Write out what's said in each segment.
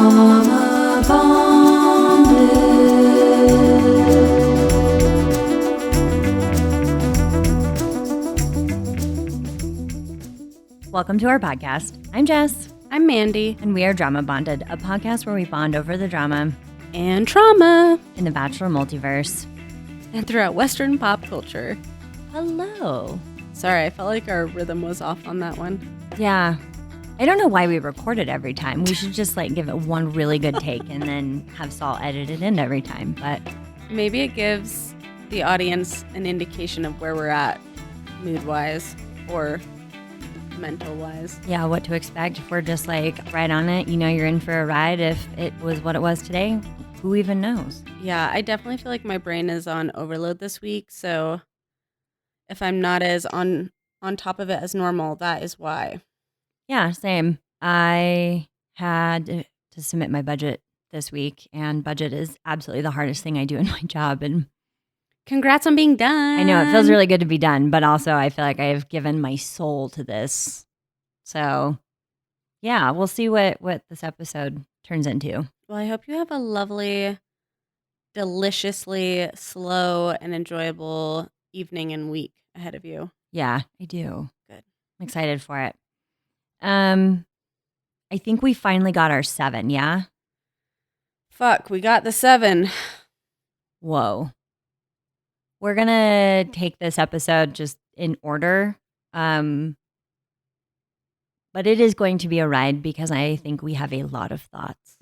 Drauma Bonded. Welcome to our podcast. I'm Jess. I'm Mandy. And we are Drauma Bonded, a podcast where we bond over the drama And trauma. in the Bachelor multiverse. And throughout Western pop culture. Hello. Sorry, I felt like our rhythm was off on that one. Yeah. I don't know why we record it every time. We should just give it one really good take and then have Saul edit it in every time. But Maybe it gives the audience an indication of where we're at mood-wise or mental-wise. yeah, what to expect if we're just right on it. You know you're in for a ride. If it was what it was today, who even knows? Yeah, I definitely feel like my brain is on overload this week. So if I'm not as on top of it as normal, that is why. Yeah, same. I had to submit my budget this week, and budget is absolutely the hardest thing I do in my job. And Congrats on being done. I know it feels really good to be done, but also I feel like I have given my soul to this. So, yeah, we'll see what this episode turns into. Well, I hope you have a lovely, deliciously slow and enjoyable evening and week ahead of you. Yeah, I do. Good. I'm excited for it. I think we finally got our 7, yeah? Fuck, we got the 7. Whoa. We're going to take this episode just in order. But it is going to be a ride because I think we have a lot of thoughts.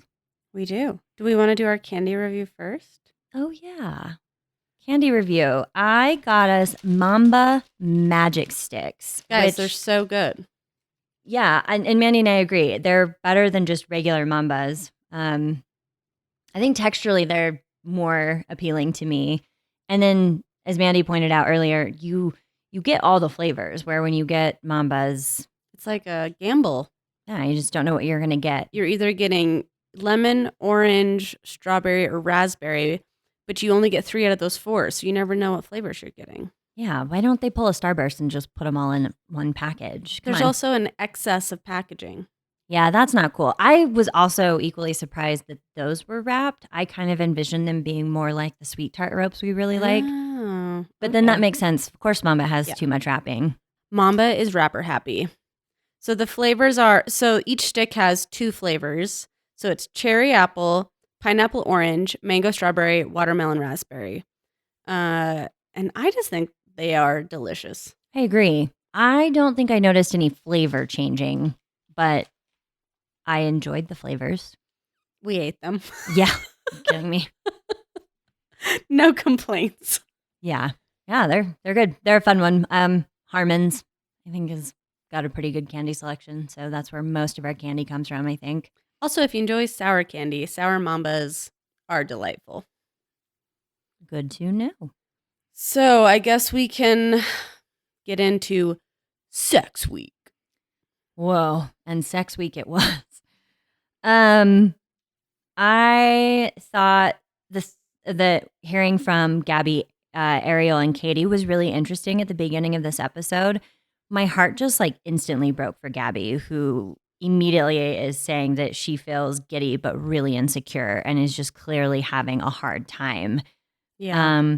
We do. Do we want to do our candy review first? Oh, yeah. Candy review. I got us Mamba Magic Sticks. Guys, they're so good. Yeah, and Mandy and I agree. They're better than just regular Mambas. I think texturally they're more appealing to me. And then, as Mandy pointed out earlier, you get all the flavors, where when you get Mambas, It's like a gamble. yeah, you just don't know what you're going to get. You're either getting lemon, orange, strawberry, or raspberry, but you only get 3 out of those 4, so you never know what flavors you're getting. Yeah, why don't they pull a Starburst and just put them all in one package? Come There's on. also an excess of packaging. Yeah, that's not cool. I was also equally surprised that those were wrapped. I kind of envisioned them being more like the sweet tart ropes we really like. Oh, But then okay. that makes sense. Of course, Mamba has Yeah. too much wrapping. Mamba is wrapper happy. So the flavors are, so each stick has 2 flavors. So it's cherry apple, pineapple orange, mango strawberry, watermelon raspberry. And I just think they are delicious. I agree. I don't think I noticed any flavor changing, but I enjoyed the flavors. We ate them. Yeah, you're kidding me. No complaints. Yeah, they're good. They're a fun one. Harmon's, I think, has got a pretty good candy selection, so that's where most of our candy comes from, I think. Also, if you enjoy sour candy, sour mambas are delightful. Good to know. So I guess we can get into sex week. Whoa, and sex week it was. I thought the hearing from Gabby, Ariel, and Katie was really interesting at the beginning of this episode. My heart just instantly broke for Gabby, who immediately is saying that she feels giddy but really insecure and is just clearly having a hard time. Yeah.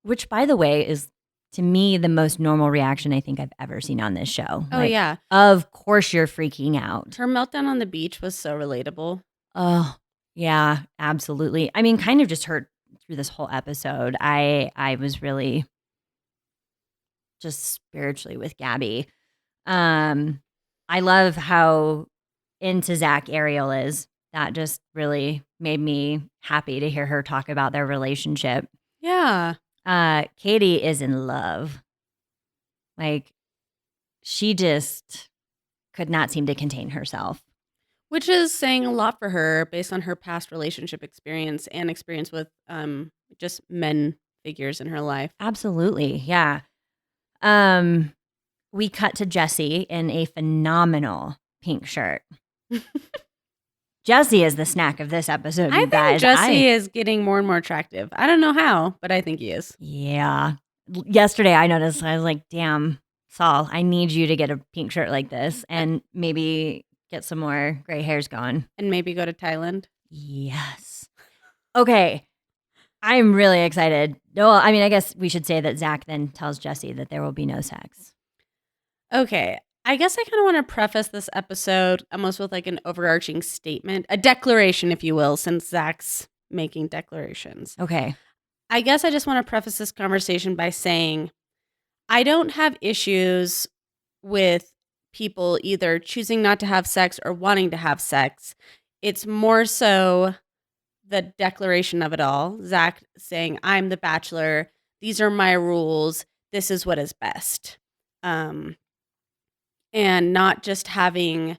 Which, by the way, is to me the most normal reaction I think I've ever seen on this show. Oh, yeah. Of course you're freaking out. Her meltdown on the beach was so relatable. Oh, yeah, absolutely. I mean, kind of just hurt through this whole episode. I was really just spiritually with Gabby. I love how into Zach Ariel is. That just really made me happy to hear her talk about their relationship. Yeah. Katie is in love. She just could not seem to contain herself. Which is saying a lot for her based on her past relationship experience and experience with just men figures in her life. Absolutely. Yeah. We cut to Jessie in a phenomenal pink shirt. Jessie is the snack of this episode, I you guys. think Jesse is getting more and more attractive. I don't know how, but I think he is. Yeah. Yesterday I noticed, I was like, damn, Saul, I need you to get a pink shirt like this. And maybe get some more gray hairs going. And maybe go to Thailand. Yes. Okay. I'm really excited. No, I mean, I guess we should say that Zach then tells Jesse that there will be no sex. Okay. I guess I kind of want to preface this episode almost with like an overarching statement, a declaration, if you will, since Zach's making declarations. Okay. I guess I just want to preface this conversation by saying I don't have issues with people either choosing not to have sex or wanting to have sex. It's more so the declaration of it all. Zach saying, I'm the Bachelor. These are my rules. This is what is best. And not just having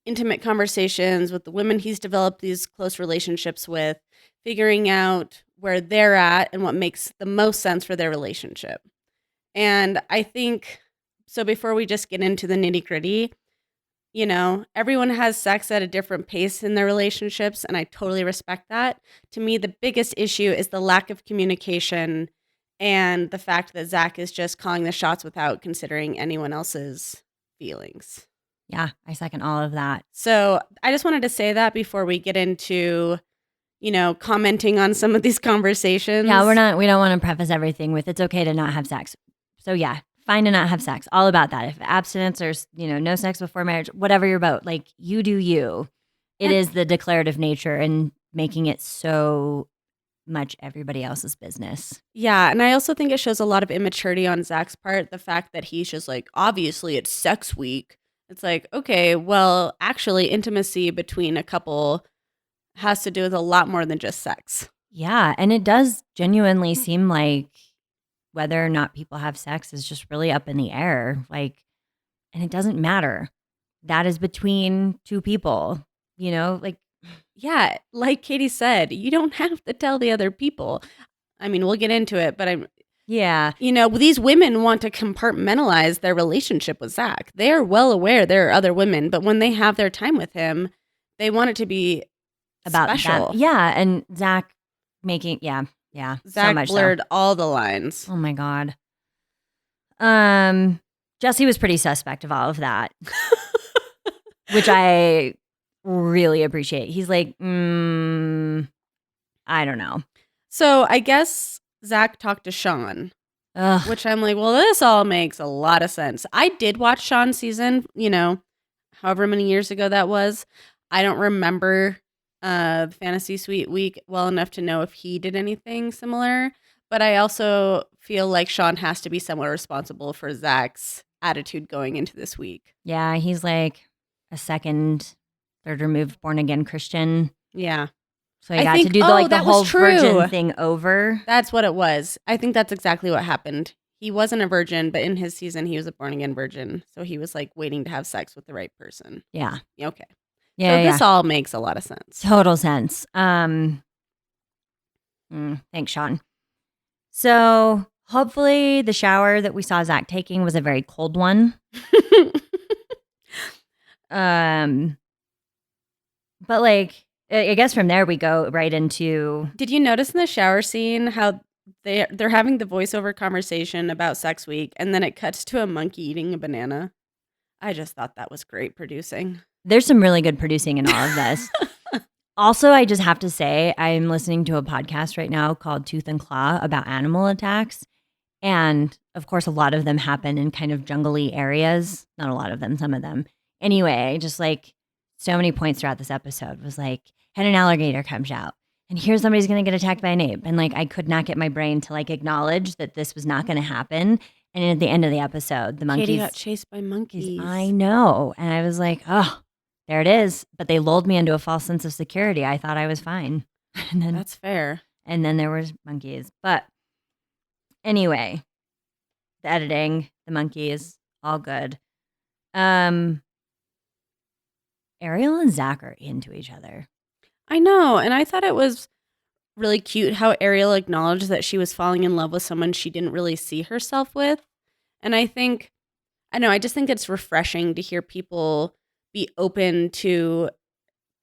intimate conversations with the women he's developed these close relationships with, figuring out where they're at and what makes the most sense for their relationship. And I think, so before we just get into the nitty gritty, you know, everyone has sex at a different pace in their relationships, and I totally respect that. To me, the biggest issue is the lack of communication and the fact that Zach is just calling the shots without considering anyone else's feelings. Yeah, I second all of that. So I just wanted to say that before we get into, you know, commenting on some of these conversations. Yeah, we don't want to preface everything with it's okay to not have sex. So yeah, fine to not have sex. All about that. If abstinence or, you know, no sex before marriage, whatever you're about, like you do you. It is the declarative nature and making it so much everybody else's business. Yeah, and I also think it shows a lot of immaturity on Zach's part. The fact that he's just like, obviously it's sex week. It's like, okay, well, actually intimacy between a couple has to do with a lot more than just sex. Yeah, and it does genuinely seem like whether or not people have sex is just really up in the air. Like, and it doesn't matter. That is between two people, you know, like. Yeah, like Katie said, you don't have to tell the other people. I mean, we'll get into it, but Yeah. You know, these women want to compartmentalize their relationship with Zach. They are well aware there are other women, but when they have their time with him, they want it to be about special. That. Yeah, and Zach making yeah. Zach so much blurred all the lines. Oh my God. Jesse was pretty suspect of all of that, which I really appreciate. He's like, I don't know. So I guess Zach talked to Sean, which I'm like, well, this all makes a lot of sense. I did watch Sean's season, you know, however many years ago that was. I don't remember Fantasy Suite Week well enough to know if he did anything similar. But I also feel like Sean has to be somewhat responsible for Zach's attitude going into this week. Yeah, he's like a third removed born again Christian. Yeah. So he got to do the whole virgin thing over. That's what it was. I think that's exactly what happened. He wasn't a virgin, but in his season, he was a born again virgin. So he was like waiting to have sex with the right person. Yeah. Okay. Yeah. So this all makes a lot of sense. Total sense. Thanks, Sean. So hopefully the shower that we saw Zach taking was a very cold one. But like, I guess from there we go right into. Did you notice in the shower scene how they're having the voiceover conversation about sex week, and then it cuts to a monkey eating a banana? I just thought that was great producing. There's some really good producing in all of this. Also, I just have to say, I'm listening to a podcast right now called Tooth and Claw about animal attacks. And of course, a lot of them happen in kind of jungly areas. Not a lot of them, some of them. Anyway, just like so many points throughout this episode was like, and an alligator comes out. And here somebody's going to get attacked by an ape. And like, I could not get my brain to like acknowledge that this was not going to happen. And at the end of the episode, the monkeys. Katie got chased by monkeys. I know. And I was like, oh, there it is. But they lulled me into a false sense of security. I thought I was fine. And then, that's fair. And then there was monkeys. But anyway, the editing, the monkeys, all good. Ariel and Zach are into each other. I know. And I thought it was really cute how Ariel acknowledged that she was falling in love with someone she didn't really see herself with. And I just think it's refreshing to hear people be open to,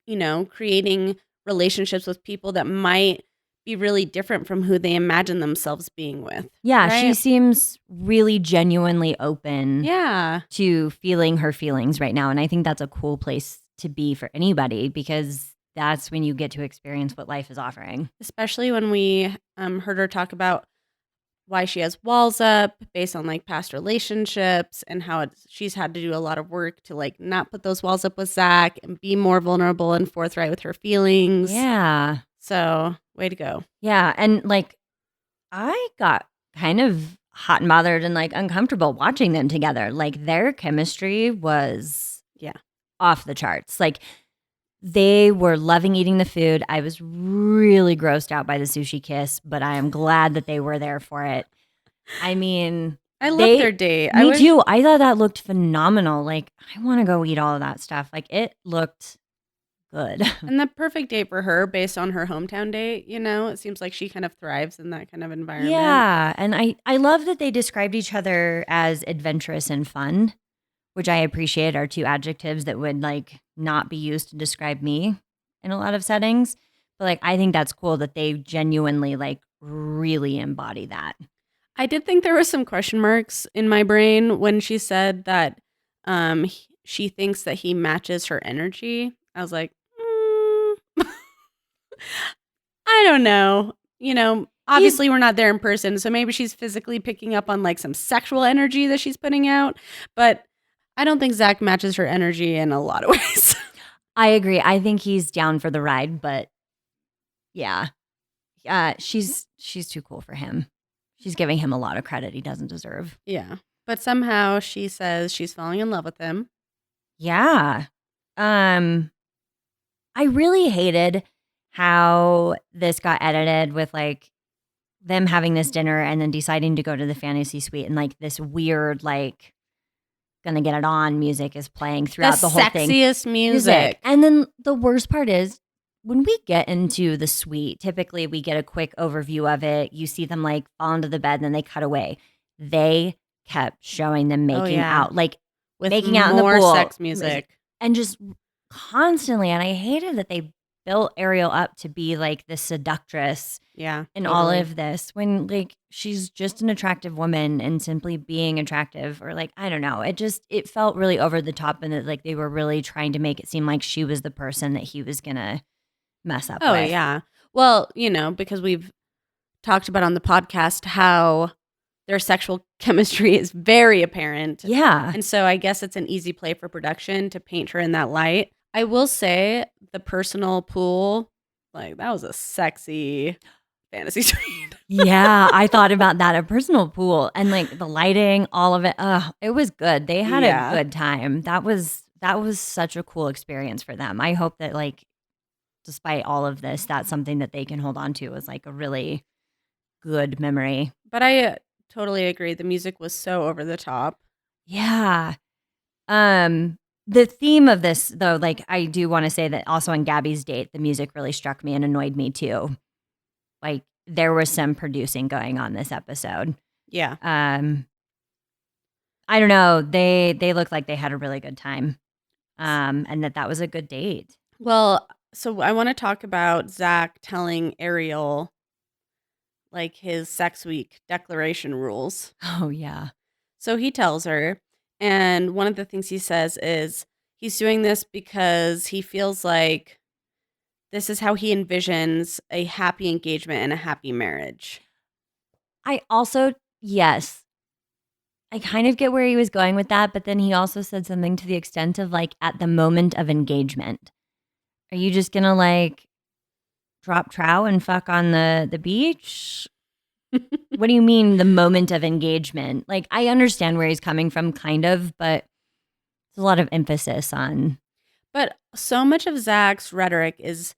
you know, creating relationships with people that might be really different from who they imagine themselves being with. Yeah, she right? seems really genuinely open Yeah. to feeling her feelings right now. And I think that's a cool place to be for anybody because that's when you get to experience what life is offering. Especially when we heard her talk about why she has walls up based on like past relationships and how she's had to do a lot of work to like not put those walls up with Zach and be more vulnerable and forthright with her feelings. Yeah. So, way to go. Yeah. And like, I got kind of hot and bothered and like uncomfortable watching them together. Like, their chemistry was Yeah. off the charts. Like, they were loving eating the food. I was really grossed out by the sushi kiss, but I am glad that they were there for it. I mean, I love their date. Me too. I thought that looked phenomenal. Like, I want to go eat all of that stuff. Like, it looked good. And the perfect date for her based on her hometown date, you know? It seems like she kind of thrives in that kind of environment. Yeah. And I love that they described each other as adventurous and fun, which I appreciate are two adjectives that would like not be used to describe me in a lot of settings. But like, I think that's cool that they genuinely like really embody that. I did think there were some question marks in my brain when she said that she thinks that he matches her energy. I was like, I don't know. You know, obviously we're not there in person, so maybe she's physically picking up on like some sexual energy that she's putting out. But I don't think Zach matches her energy in a lot of ways. I agree. I think he's down for the ride, but yeah, she's too cool for him. She's giving him a lot of credit he doesn't deserve. Yeah. But somehow she says she's falling in love with him. Yeah. I really hated how this got edited with like them having this dinner and then deciding to go to the fantasy suite and like this weird like gonna get it on music is playing throughout the whole thing. Sexiest music. And then the worst part is when we get into the suite, typically we get a quick overview of it. You see them like fall into the bed and then they cut away. They kept showing them making out, like with making out in the pool, sex music. and just constantly. And I hated that they built Ariel up to be like the seductress Yeah. in all of this when like she's just an attractive woman and simply being attractive, or like, I don't know. It felt really over the top, and that like they were really trying to make it seem like she was the person that he was gonna mess up with. Oh, yeah. Well, you know, because we've talked about on the podcast how their sexual chemistry is very apparent. Yeah. And so I guess it's an easy play for production to paint her in that light. I will say the personal pool, like that was a sexy fantasy suite. Yeah, I thought about that, a personal pool, and like the lighting, all of it. It was good. They had a good time. That was such a cool experience for them. I hope that like despite all of this, that's something that they can hold on to as like a really good memory. But I totally agree. The music was so over the top. Yeah. The theme of this, though, like I do want to say that also on Gabby's date, the music really struck me and annoyed me too. Like there was some producing going on this episode. Yeah. I don't know. They looked like they had a really good time, and that was a good date. Well, so I want to talk about Zach telling Ariel like his sex week declaration rules. Oh yeah. So he tells her, and one of the things he says is he's doing this because he feels like this is how he envisions a happy engagement and a happy marriage. I also, yes, I kind of get where he was going with that, but then he also said something to the extent of like at the moment of engagement. Are you just gonna like drop trow and fuck on the beach? What do you mean the moment of engagement? Like I understand where he's coming from kind of, but there's a lot of emphasis on. But so much of Zach's rhetoric is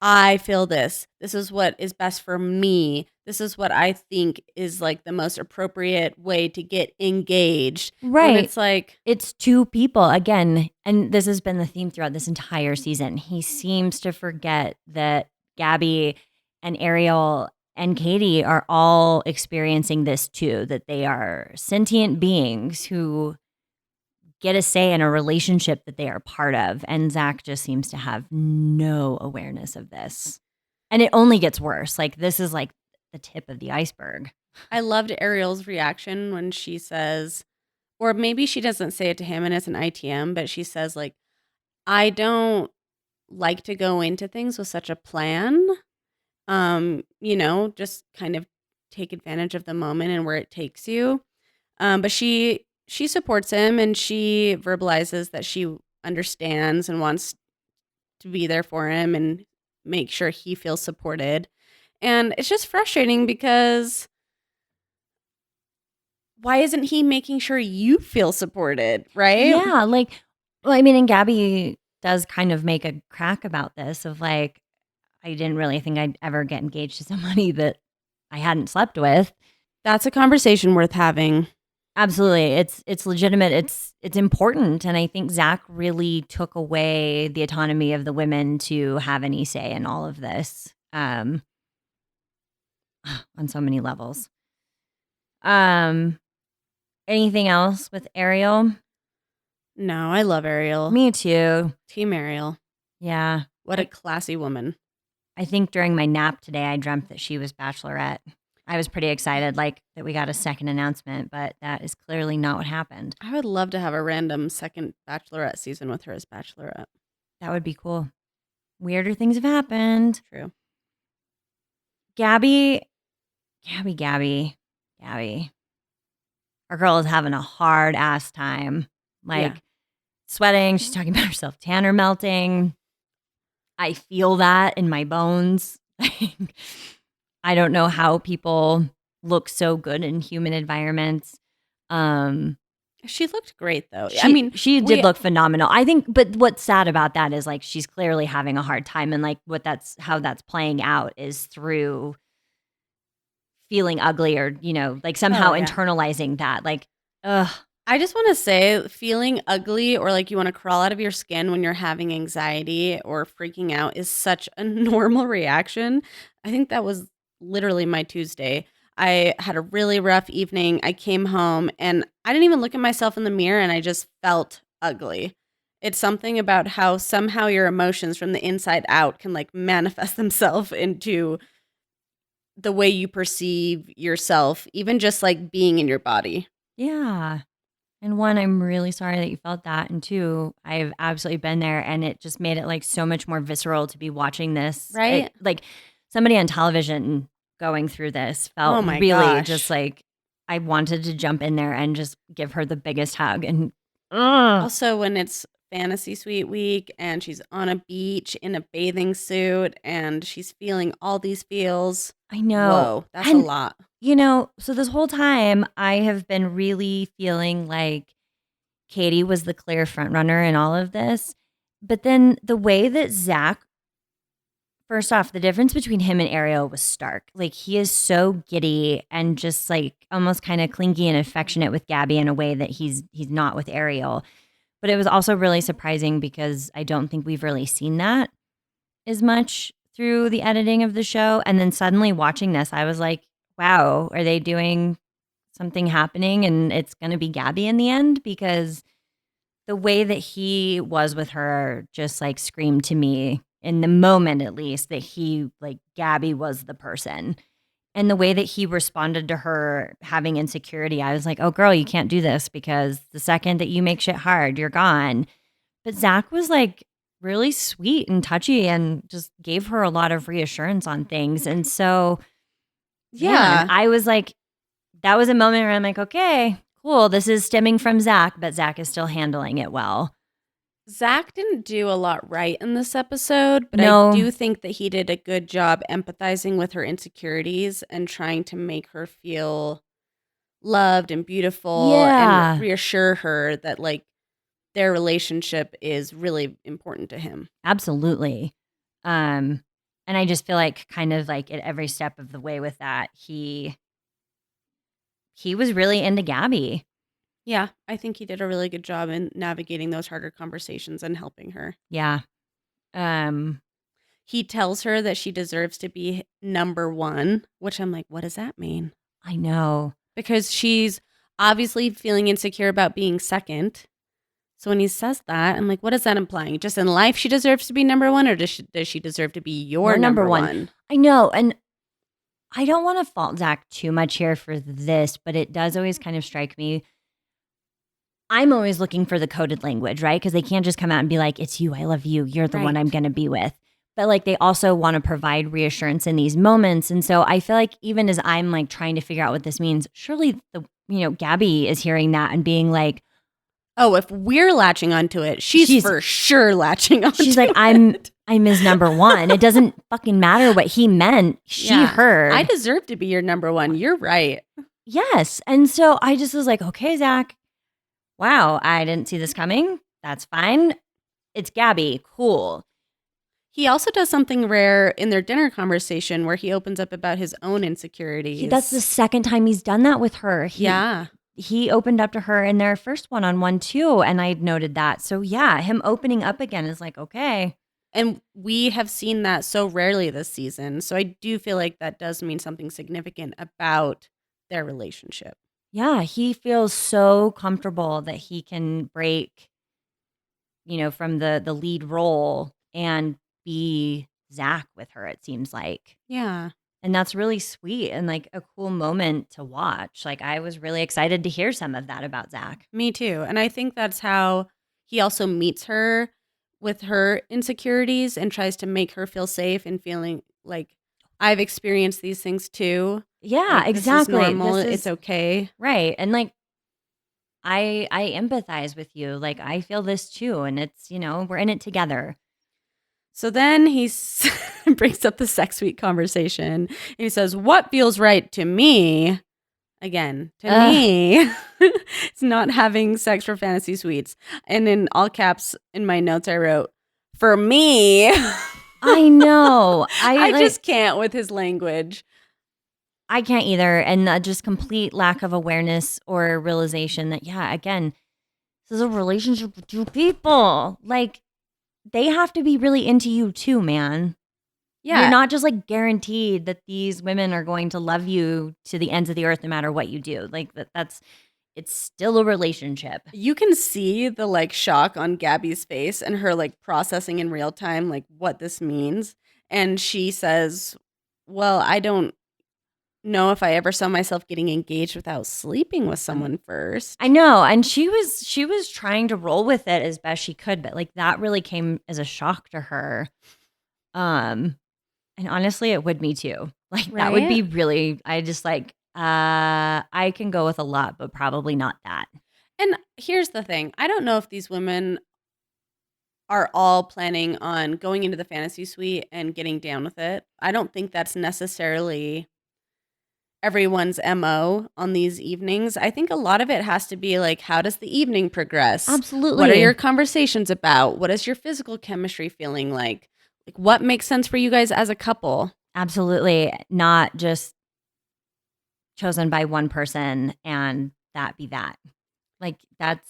I feel this. This is what is best for me. This is what I think is like the most appropriate way to get engaged. Right. And it's like it's two people again. And this has been the theme throughout this entire season. He seems to forget that Gabby and Ariel and Katie are all experiencing this too, that they are sentient beings who get a say in a relationship that they are part of. And Zach just seems to have no awareness of this. And it only gets worse. Like, this is like the tip of the iceberg. I loved Ariel's reaction when she says, or maybe she doesn't say it to him and it's an ITM, but she says, like, I don't like to go into things with such a plan. Just kind of take advantage of the moment and where it takes you. But she supports him and she verbalizes that she understands and wants to be there for him and make sure he feels supported. And it's just frustrating because why isn't he making sure you feel supported, right? Yeah, like, well, I mean, and Gabby does kind of make a crack about this of like, I didn't really think I'd ever get engaged to somebody that I hadn't slept with. That's a conversation worth having. Absolutely. It's legitimate. It's important. And I think Zach really took away the autonomy of the women to have any say in all of this, on so many levels. Anything else with Ariel? No, I love Ariel. Me too. Team Ariel. Yeah. What a classy woman. I think during my nap today, I dreamt that she was Bachelorette. I was pretty excited, like that we got a second announcement, but that is clearly not what happened. I would love to have a random second Bachelorette season with her as Bachelorette. That would be cool. Weirder things have happened. True. Gabby. Our girl is having a hard ass time. Like, sweating. She's talking about herself tanner melting. I feel that in my bones. I don't know how people look so good in human environments. She looked great though. She did look phenomenal. I think, but what's sad about that is like she's clearly having a hard time, and like how that's playing out is through feeling ugly, or like somehow internalizing that. Like, ugh. I just want to say, feeling ugly or like you want to crawl out of your skin when you're having anxiety or freaking out is such a normal reaction. I think that was literally my Tuesday. I had a really rough evening. I came home and I didn't even look at myself in the mirror and I just felt ugly. It's something about how somehow your emotions from the inside out can like manifest themselves into the way you perceive yourself, even just like being in your body. Yeah. And one, I'm really sorry that you felt that. And two, I've absolutely been there, and it just made it like so much more visceral to be watching this. Right? Like somebody on television going through this felt really gosh. just like I wanted to jump in there and just give her the biggest hug. And also when it's fantasy suite week and she's on a beach in a bathing suit and she's feeling all these feels. I know. Whoa, that's a lot. So this whole time I have been really feeling like Katie was the clear front runner in all of this. But then the way that Zach, first off, the difference between him and Ariel was stark. Like, he is so giddy and just like almost kind of clingy and affectionate with Gabby in a way that he's not with Ariel. But it was also really surprising because I don't think we've really seen that as much through the editing of the show. And then suddenly watching this, I was like, wow, are they doing something happening and it's going to be Gabby in the end? Because the way that he was with her just like screamed to me in the moment, at least, that he, like, Gabby was the person. And the way that he responded to her having insecurity, I was like, oh, girl, you can't do this because the second that you make shit hard, you're gone. But Zach was like really sweet and touchy and just gave her a lot of reassurance on things. And so, man, I was like, that was a moment where I'm like, okay, cool. This is stemming from Zach, but Zach is still handling it well. Zach didn't do a lot right in this episode, but No. I do think that he did a good job empathizing with her insecurities and trying to make her feel loved and beautiful and reassure her that like their relationship is really important to him. Absolutely. And I just feel like kind of like at every step of the way with that, he was really into Gabby. Yeah, I think he did a really good job in navigating those harder conversations and helping her. Yeah. He tells her that she deserves to be number one, which I'm like, what does that mean? I know. Because she's obviously feeling insecure about being second. So when he says that, I'm like, what is that implying? Just in life, she deserves to be number one, or does she deserve to be your number one? I know. And I don't want to fault Zach too much here for this, but it does always kind of strike me. I'm always looking for the coded language, right? Because they can't just come out and be like, it's you, I love you, you're the one Right. I'm going to be with. But like they also want to provide reassurance in these moments. And so I feel like even as I'm like trying to figure out what this means, surely Gabby is hearing that and being like, Oh, if we're latching onto it, she's for sure latching onto it. she's like, I'm his number one. It doesn't fucking matter what he meant. She heard. I deserve to be your number one. You're right. Yes. And so I just was like, okay, Zach, wow, I didn't see this coming. That's fine. It's Gabby. Cool. He also does something rare in their dinner conversation where he opens up about his own insecurities. That's the second time he's done that with her. He opened up to her in their first one-on-one too, and I noted that. So yeah, him opening up again is like, okay. And we have seen that so rarely this season. So I do feel like that does mean something significant about their relationship. Yeah, he feels so comfortable that he can break, from the lead role and be Zach with her, it seems like. Yeah. And that's really sweet and like a cool moment to watch. Like I was really excited to hear some of that about Zach. Me too. And I think that's how he also meets her with her insecurities and tries to make her feel safe and feeling like I've experienced these things too. Yeah, Like, exactly. This is normal. It's okay. Right. And like I empathize with you. Like I feel this too. And it's, we're in it together. So then he brings up the sex suite conversation. And he says, what feels right to me? Again, to me, it's not having sex for fantasy suites. And in all caps in my notes, I wrote, for me. I know. I just can't with his language. I can't either. And just complete lack of awareness or realization that, yeah, again, this is a relationship with two people. Like, they have to be really into you too, man. Yeah. You're not just like guaranteed that these women are going to love you to the ends of the earth no matter what you do. Like it's still a relationship. You can see the like shock on Gabby's face and her like processing in real time like what this means. And she says, well, I don't know if I ever saw myself getting engaged without sleeping with someone first. I know. And she was trying to roll with it as best she could, but like that really came as a shock to her. And honestly, it would me too. Like that would be really, I just like, I can go with a lot, but probably not that. And here's the thing. I don't know if these women are all planning on going into the fantasy suite and getting down with it. I don't think that's necessarily everyone's MO on these evenings. I think a lot of it has to be like, how does the evening progress? Absolutely. What are your conversations about? What is your physical chemistry feeling like? Like what makes sense for you guys as a couple? Absolutely. Not just chosen by one person and that be that. Like that's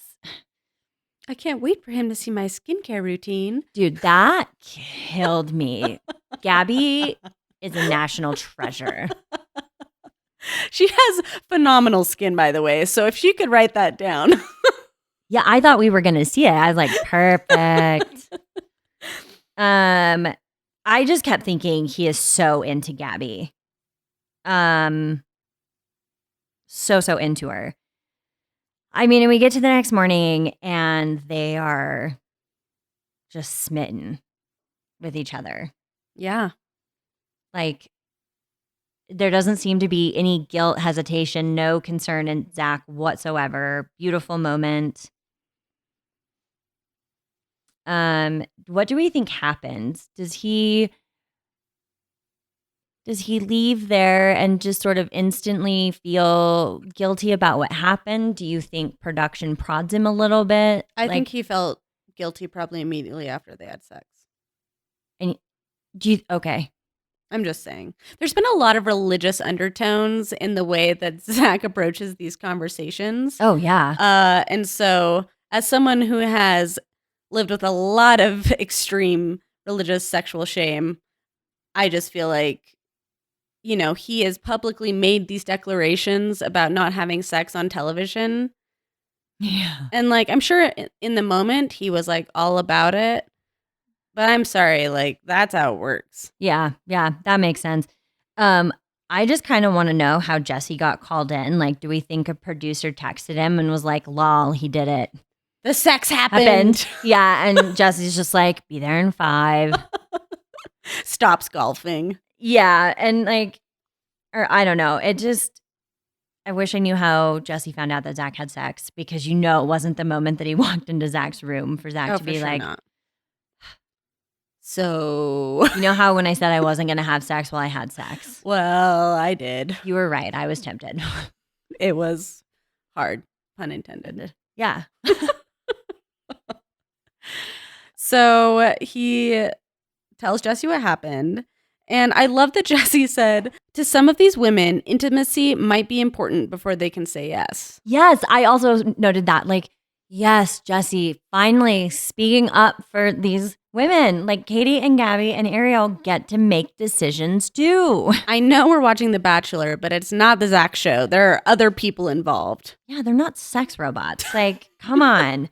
I can't wait for him to see my skincare routine. Dude, that killed me. Gabby is a national treasure. She has phenomenal skin, by the way. So if she could write that down. Yeah, I thought we were going to see it. I was like, perfect. I just kept thinking he is so into Gabby. So into her. I mean, and we get to the next morning and they are just smitten with each other. Yeah. Like, there doesn't seem to be any guilt, hesitation, no concern in Zach whatsoever. Beautiful moment. What do we think happens? Does he leave there and just sort of instantly feel guilty about what happened? Do you think production prods him a little bit? I think he felt guilty probably immediately after they had sex. And okay. I'm just saying. There's been a lot of religious undertones in the way that Zach approaches these conversations. Oh, yeah. And so as someone who has lived with a lot of extreme religious sexual shame, I just feel like, he has publicly made these declarations about not having sex on television. Yeah. And like, I'm sure in the moment he was like all about it. But I'm sorry, like that's how it works. Yeah, that makes sense. I just kind of want to know how Jesse got called in. Like, do we think a producer texted him and was like, "Lol, he did it." The sex happened. Yeah, and Jesse's just like, "Be there in 5." Stops golfing. Yeah, and like, or I don't know. I wish I knew how Jesse found out that Zach had sex, because it wasn't the moment that he walked into Zach's room for Zach to be like, not. So, you know how when I said I wasn't going to have sex, well, I had sex. Well, I did. You were right. I was tempted. It was hard, pun intended. Yeah. So he tells Jesse what happened. And I love that Jesse said, to some of these women, intimacy might be important before they can say yes. Yes, I also noted that. Like, yes, Jesse, finally speaking up for these women. Like, Katie and Gabby and Ariel get to make decisions too. I know we're watching The Bachelor, but it's not the Zach show. There are other people involved. Yeah, they're not sex robots. Like, come on.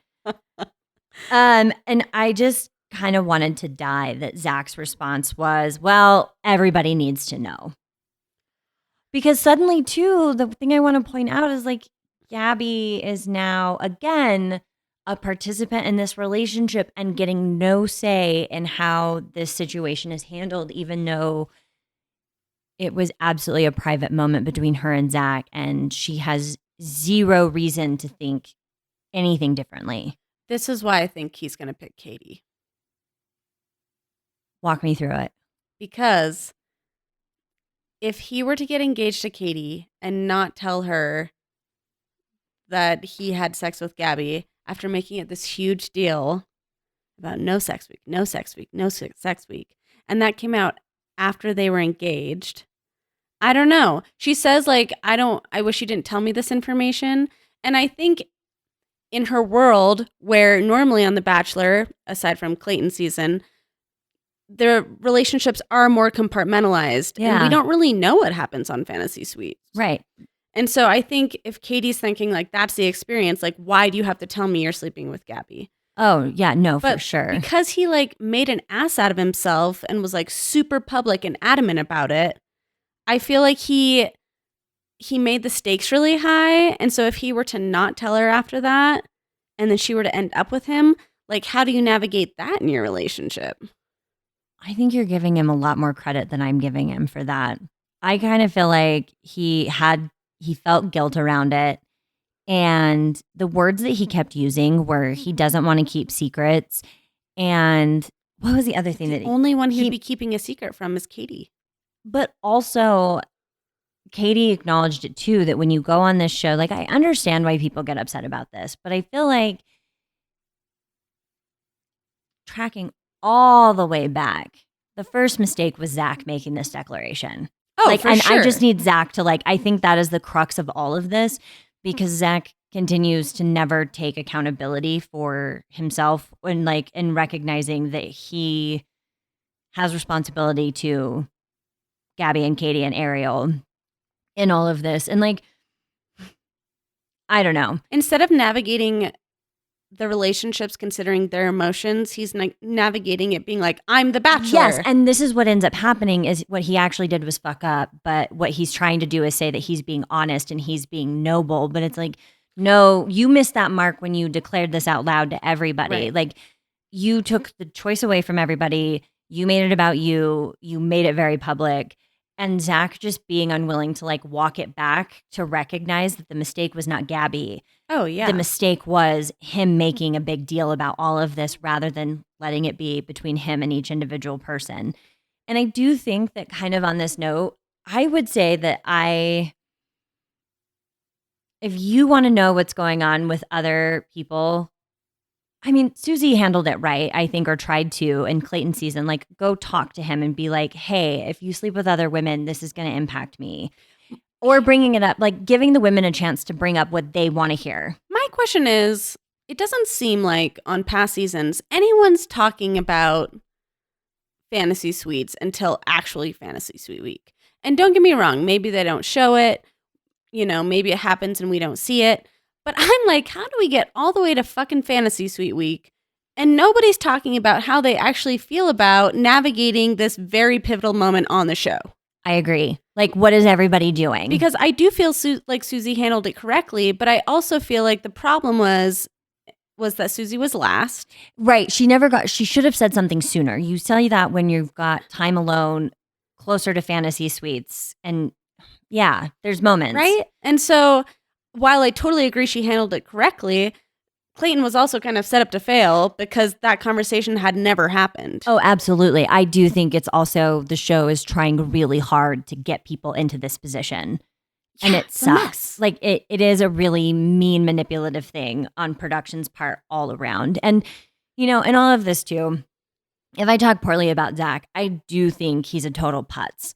And I just kind of wanted to die that Zach's response was, well, everybody needs to know. Because suddenly, too, the thing I want to point out is like, Gabby is now, again, a participant in this relationship and getting no say in how this situation is handled, even though it was absolutely a private moment between her and Zach, and she has zero reason to think anything differently. This is why I think he's going to pick Katie. Walk me through it. Because if he were to get engaged to Katie and not tell her that he had sex with Gabby after making it this huge deal about no sex week, no sex week, no sex week, and that came out after they were engaged, I don't know. She says, like, I wish you didn't tell me this information. And I think in her world, where normally on The Bachelor, aside from Clayton's season, their relationships are more compartmentalized. Yeah. And we don't really know what happens on Fantasy Suites. Right. And so I think if Katie's thinking, like, that's the experience, like, why do you have to tell me you're sleeping with Gabby? Oh, yeah, no, But for sure. because he, like, made an ass out of himself and was, like, super public and adamant about it, I feel like he made the stakes really high. And so if he were to not tell her after that, and then she were to end up with him, like, how do you navigate that in your relationship? I think you're giving him a lot more credit than I'm giving him for that. I kind of feel like he felt guilt around it. And the words that he kept using were he doesn't want to keep secrets. And what was the other thing that only one he'd be keeping a secret from is Katie. But also, Katie acknowledged it too, that when you go on this show, like, I understand why people get upset about this, but I feel like tracking all the way back, the first mistake was Zach making this declaration. Oh, for sure. I just need Zach to, like, I think that is the crux of all of this, because Zach continues to never take accountability for himself and, like, in recognizing that he has responsibility to Gabby and Katie and Ariel in all of this. And, like, I don't know. Instead of navigating the relationships considering their emotions, he's navigating it being like, I'm the Bachelor. Yes, and this is what ends up happening is what he actually did was fuck up, but what he's trying to do is say that he's being honest and he's being noble, but it's like, no, you missed that mark when you declared this out loud to everybody. Right. Like, you took the choice away from everybody. You made it about you. You made it very public. And Zach just being unwilling to, like, walk it back to recognize that the mistake was not Gabby. Oh, yeah. The mistake was him making a big deal about all of this rather than letting it be between him and each individual person. And I do think that, kind of on this note, I would say that if you want to know what's going on with other people, I mean, Susie handled it right, I think, or tried to in Clayton's season. Like, go talk to him and be like, hey, if you sleep with other women, this is going to impact me. Or bringing it up, like giving the women a chance to bring up what they want to hear. My question is, it doesn't seem like on past seasons anyone's talking about Fantasy Suites until actually Fantasy Suite Week. And don't get me wrong, maybe they don't show it, maybe it happens and we don't see it. But I'm like, how do we get all the way to fucking Fantasy Suite Week and nobody's talking about how they actually feel about navigating this very pivotal moment on the show? I agree. Like, what is everybody doing? Because I do feel like Susie handled it correctly, but I also feel like the problem was that Susie was last. Right. She should have said something sooner. You say that when you've got time alone closer to Fantasy Suites. And yeah, there's moments. Right? And so while I totally agree she handled it correctly, Clayton was also kind of set up to fail because that conversation had never happened. Oh, absolutely. I do think it's also the show is trying really hard to get people into this position. And it sucks. Like it is a really mean, manipulative thing on production's part all around. And, in all of this too, if I talk poorly about Zach, I do think he's a total putz.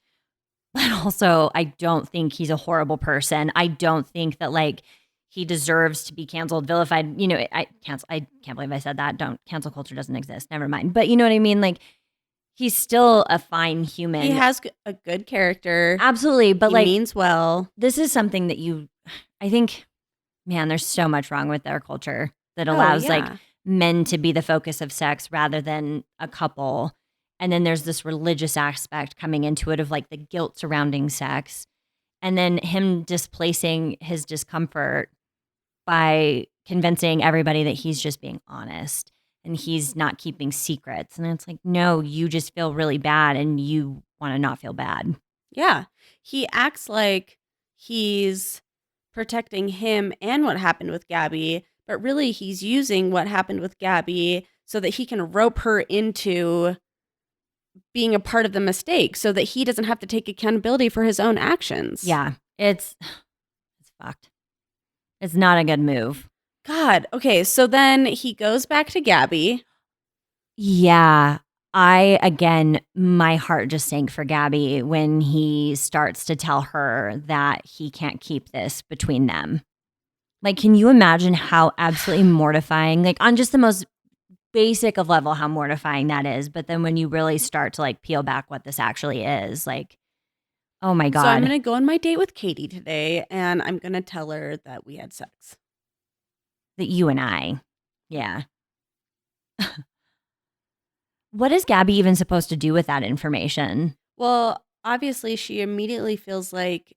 But also, I don't think he's a horrible person. I don't think that he deserves to be canceled, vilified. I can't believe I said that. Cancel culture doesn't exist. Never mind. But you know what I mean? He's still a fine human. He has a good character. Absolutely. But he means well. This is something that I think, man, there's so much wrong with our culture that allows men to be the focus of sex rather than a couple. And then there's this religious aspect coming into it of the guilt surrounding sex. And then him displacing his discomfort by convincing everybody that he's just being honest and he's not keeping secrets. And it's no, you just feel really bad and you want to not feel bad. Yeah. He acts like he's protecting him and what happened with Gabby, but really he's using what happened with Gabby so that he can rope her into being a part of the mistake so that he doesn't have to take accountability for his own actions. Yeah. It's fucked. It's not a good move. God. Okay. So then he goes back to Gabby. Yeah. My heart just sank for Gabby when he starts to tell her that he can't keep this between them. Can you imagine how absolutely mortifying, on just the most basic of level, how mortifying that is. But then when you really start to peel back what this actually is, oh my God. So I'm going to go on my date with Katie today and I'm going to tell her that we had sex. That you and I. Yeah. What is Gabby even supposed to do with that information? Well, obviously she immediately feels like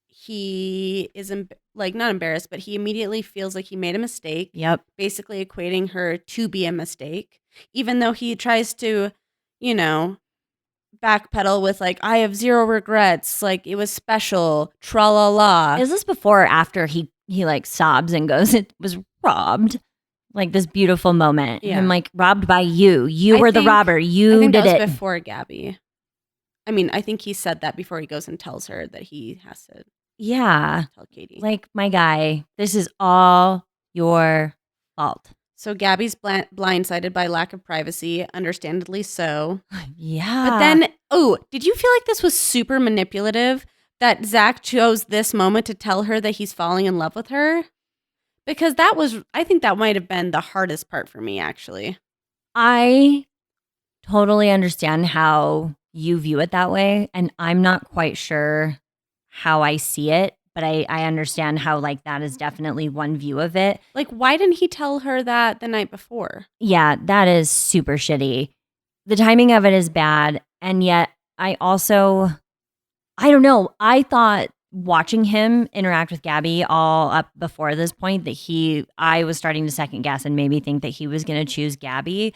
he is not embarrassed, but he immediately feels like he made a mistake. Yep. Basically equating her to be a mistake, even though he tries to, backpedal with I have zero regrets. It was special. Tra la la. Is this before or after he sobs and goes, it was robbed? This beautiful moment. Yeah. I'm robbed by you. You were the robber. You did it. Before Gabby. I mean, I think he said that before he goes and tells her that he has to. Yeah. Tell Katie. My guy, this is all your fault. So Gabby's blindsided by lack of privacy, understandably so. Yeah. But then, did you feel like this was super manipulative that Zach chose this moment to tell her that he's falling in love with her? Because I think that might have been the hardest part for me, actually. I totally understand how you view it that way. And I'm not quite sure how I see it, but I understand how that is definitely one view of it. Why didn't he tell her that the night before? Yeah, that is super shitty. The timing of it is bad. And yet I don't know. I thought watching him interact with Gabby all up before this point that I was starting to second guess and maybe think that he was going to choose Gabby.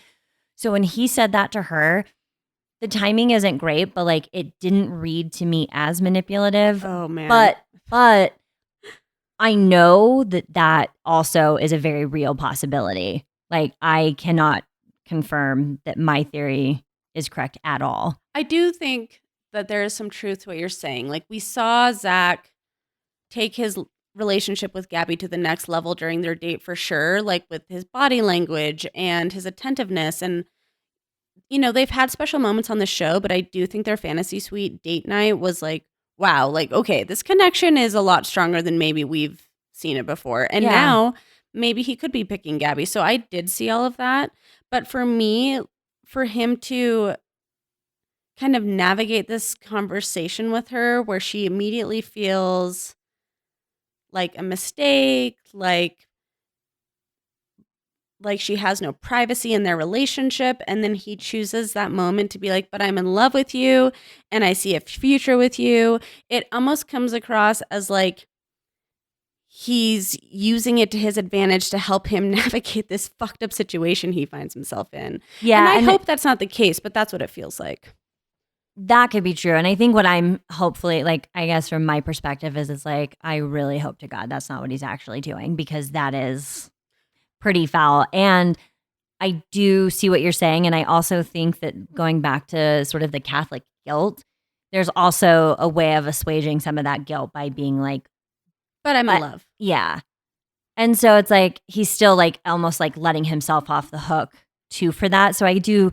So when he said that to her, the timing isn't great, but it didn't read to me as manipulative. Oh man. But I know that also is a very real possibility. I cannot confirm that my theory is correct at all. I do think that there is some truth to what you're saying. We saw Zach take his relationship with Gabby to the next level during their date for sure, with his body language and his attentiveness. And, they've had special moments on the show, but I do think their fantasy suite date night was wow, okay, this connection is a lot stronger than maybe we've seen it before. And now maybe he could be picking Gabby. So I did see all of that. But for me, for him to kind of navigate this conversation with her where she immediately feels like a mistake, like she has no privacy in their relationship. And then he chooses that moment to be like, but I'm in love with you and I see a future with you. It almost comes across as like he's using it to his advantage to help him navigate this fucked up situation he finds himself in. Yeah. And I hope that's not the case, but that's what it feels like. That could be true. And I think what I'm hopefully, like, I guess from my perspective is it's like, I really hope to God that's not what he's actually doing, because that is pretty foul. And I do see what you're saying. And I also think that going back to sort of the Catholic guilt, there's also a way of assuaging some of that guilt by being like, but I'm in love. Yeah. And so it's like, he's still like almost like letting himself off the hook too for that. So I do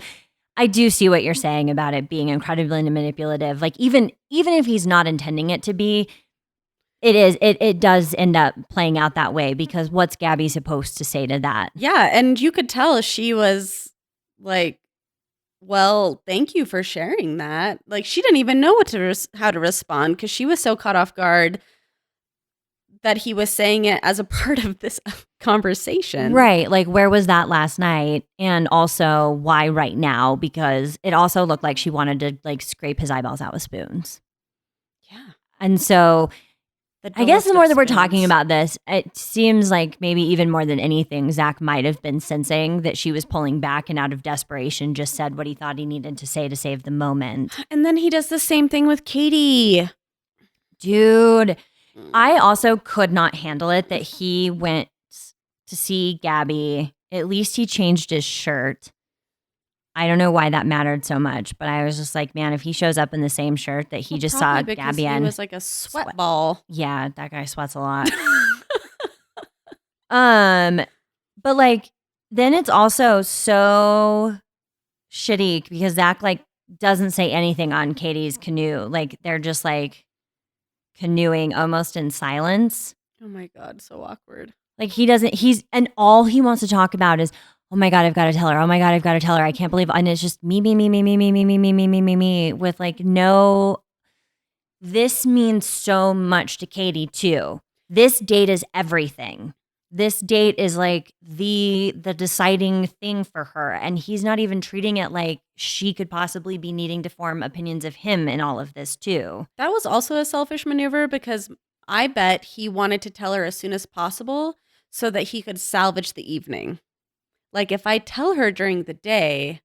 see what you're saying about it being incredibly manipulative. Like even if he's not intending it to be, it does end up playing out that way, because what's Gabby supposed to say to that? Yeah, and you could tell she was like, well, thank you for sharing that. Like she didn't even know how to respond, because she was so caught off guard that he was saying it as a part of this conversation. Right. Like, where was that last night? And also, why right now? Because it also looked like she wanted to like scrape his eyeballs out with spoons. Yeah. And so I guess the more that we're talking about this, it seems like maybe even more than anything, Zach might have been sensing that she was pulling back and out of desperation just said what he thought he needed to say to save the moment. And then he does the same thing with Katie. Dude, I also could not handle it that he went to see Gabby. At least he changed his shirt. I don't know why that mattered so much, but I was just like, man, if he shows up in the same shirt that he just saw Gabby in. He was like a sweat ball. Yeah, that guy sweats a lot. But like, then it's also so shitty because Zach like doesn't say anything on Katie's canoe. Like they're just like canoeing almost in silence. Oh my God, so awkward. Like and all he wants to talk about is, oh my God, I've got to tell her. Oh my God, I've got to tell her. I can't believe, and it's just me, with like no, this means so much to Katie too. This date is everything. This date is like the deciding thing for her. And he's not even treating it like she could possibly be needing to form opinions of him in all of this too. That was also a selfish maneuver, because I bet he wanted to tell her as soon as possible so that he could salvage the evening. Like, if I tell her during the day,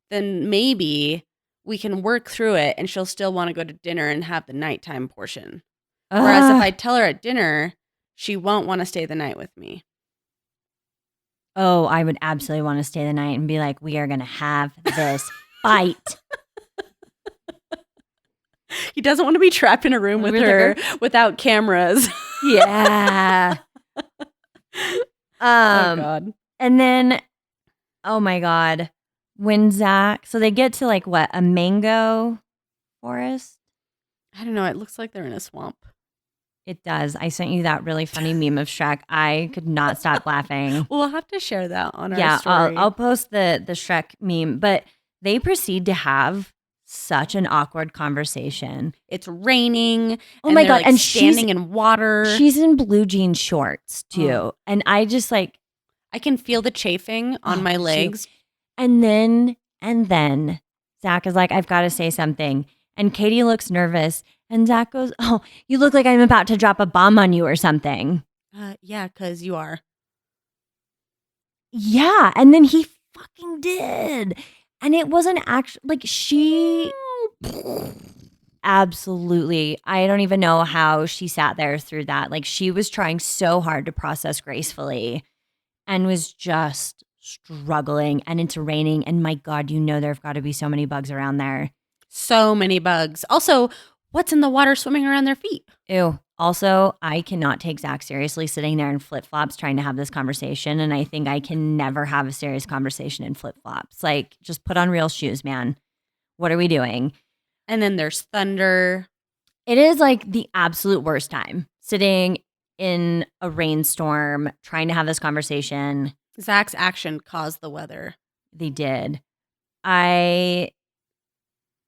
then maybe we can work through it and she'll still want to go to dinner and have the nighttime portion. Whereas if I tell her at dinner, she won't want to stay the night with me. Oh, I would absolutely want to stay the night and be like, we are going to have this fight. He doesn't want to be trapped in a room with her without cameras. Yeah. Oh, God. And then, oh my God, when Zach, so they get to like what, a mango forest? I don't know. It looks like they're in a swamp. It does. I sent you that really funny meme of Shrek. I could not stop laughing. We'll have to share that on our story. I'll post the Shrek meme, but they proceed to have such an awkward conversation. It's raining. Oh my God. Like and standing in water. She's in blue jean shorts too. Oh. And I just like, I can feel the chafing on my legs. And then Zach is like, I've got to say something. And Katie looks nervous. And Zach goes, oh, you look like I'm about to drop a bomb on you or something. Yeah, because you are. Yeah. And then he fucking did. And it wasn't actually, like, she absolutely, I don't even know how she sat there through that. Like, she was trying so hard to process gracefully and was just struggling. And it's raining. And my God, you know, there've got to be so many bugs around there. So many bugs. Also, what's in the water swimming around their feet? Ew. Also, I cannot take Zach seriously sitting there in flip-flops trying to have this conversation. And I think I can never have a serious conversation in flip-flops. Like, just put on real shoes, man. What are we doing? And then there's thunder. It is like the absolute worst time sitting in a rainstorm trying to have this conversation. Zach's action caused the weather. They did.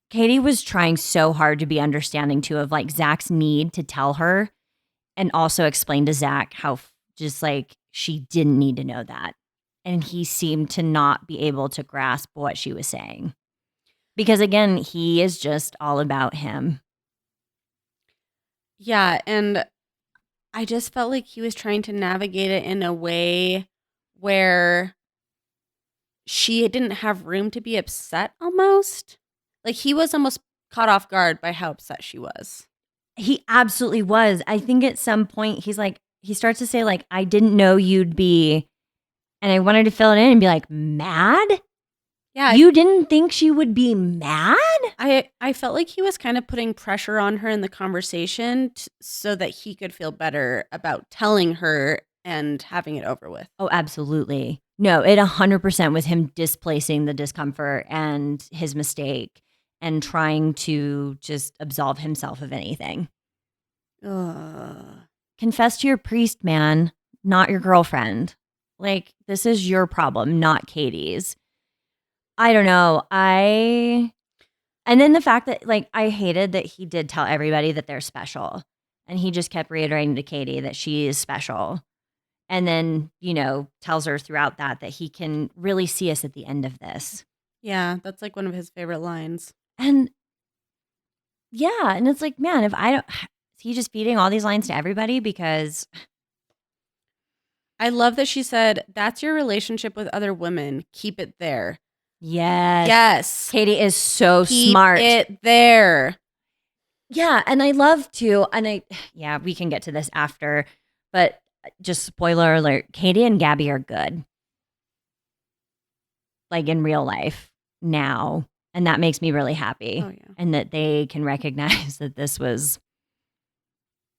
Katie was trying so hard to be understanding too of like Zach's need to tell her and also explained to Zach how just like she didn't need to know that. And he seemed to not be able to grasp what she was saying. Because again, he is just all about him. Yeah, and I just felt like he was trying to navigate it in a way where she didn't have room to be upset almost. Like he was almost caught off guard by how upset she was. He absolutely was. I think at some point he starts to say like, I didn't know you'd be, and I wanted to fill it in and be like, mad? Yeah. You didn't think she would be mad? I felt like he was kind of putting pressure on her in the conversation so that he could feel better about telling her and having it over with. Oh, absolutely. No, it 100% was him displacing the discomfort and his mistake and trying to just absolve himself of anything. Confess to your priest, man, not your girlfriend. Like, this is your problem, not Katie's. I don't know. And then the fact that, like, I hated that he did tell everybody that they're special. And he just kept reiterating to Katie that she is special. And then, you know, tells her throughout that he can really see us at the end of this. Yeah, that's like one of his favorite lines. And yeah, and it's like, man, if I don't, is he just feeding all these lines to everybody? Because I love that she said, that's your relationship with other women. Keep it there. Yes. Katie is so smart. Keep it there. Yeah, and I love to, we can get to this after, but just spoiler alert, Katie and Gabby are good. Like in real life now. And that makes me really happy. Oh, yeah. And that they can recognize that this was,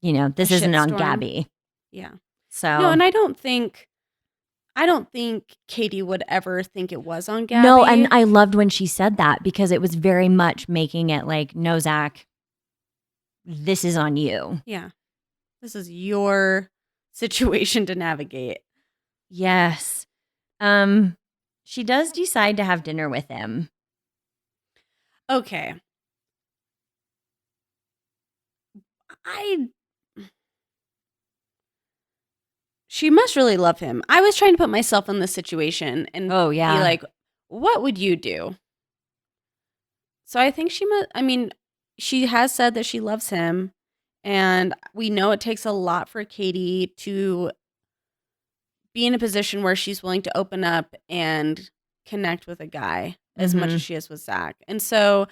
you know, this isn't on Gabby. Yeah. So no, and I don't think Katie would ever think it was on Gabby. No, and I loved when she said that because it was very much making it like, no, Zach, this is on you. Yeah. This is your situation to navigate. Yes. She does decide to have dinner with him. Okay. She must really love him. I was trying to put myself in this situation and be like, what would you do? So I think she has said that she loves him, and we know it takes a lot for Katie to be in a position where she's willing to open up and connect with a guy as much as she is with Zach. And so,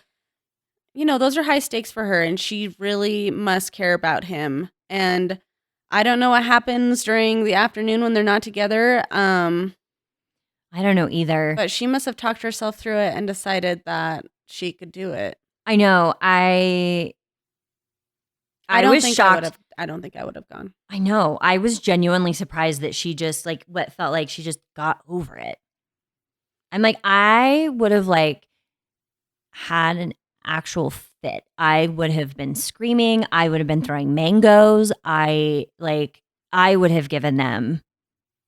you know, those are high stakes for her, and she really must care about him. And I don't know what happens during the afternoon when they're not together. I don't know either. But she must have talked herself through it and decided that she could do it. I know. I was shocked. I don't think I would have gone. I know. I was genuinely surprised that she just like what felt like she just got over it. I'm like, I would have like had an actual fit. I would have been screaming. I would have been throwing mangoes. I would have given them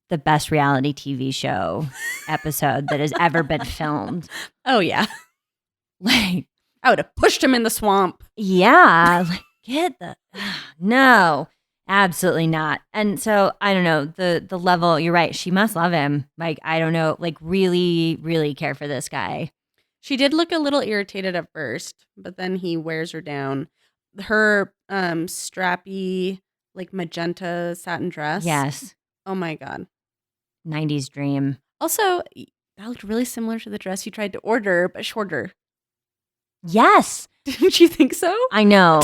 the best reality TV show episode that has ever been filmed. Oh yeah. Like I would have pushed him in the swamp. Yeah. Like no, absolutely not. And so I don't know the level. You're right. She must love him. Like, I don't know, like really, really care for this guy. She did look a little irritated at first, but then he wears her down. Her strappy, like magenta satin dress. Yes. Oh my God. 90s dream. Also, that looked really similar to the dress you tried to order, but shorter. Yes. Didn't you think so? I know.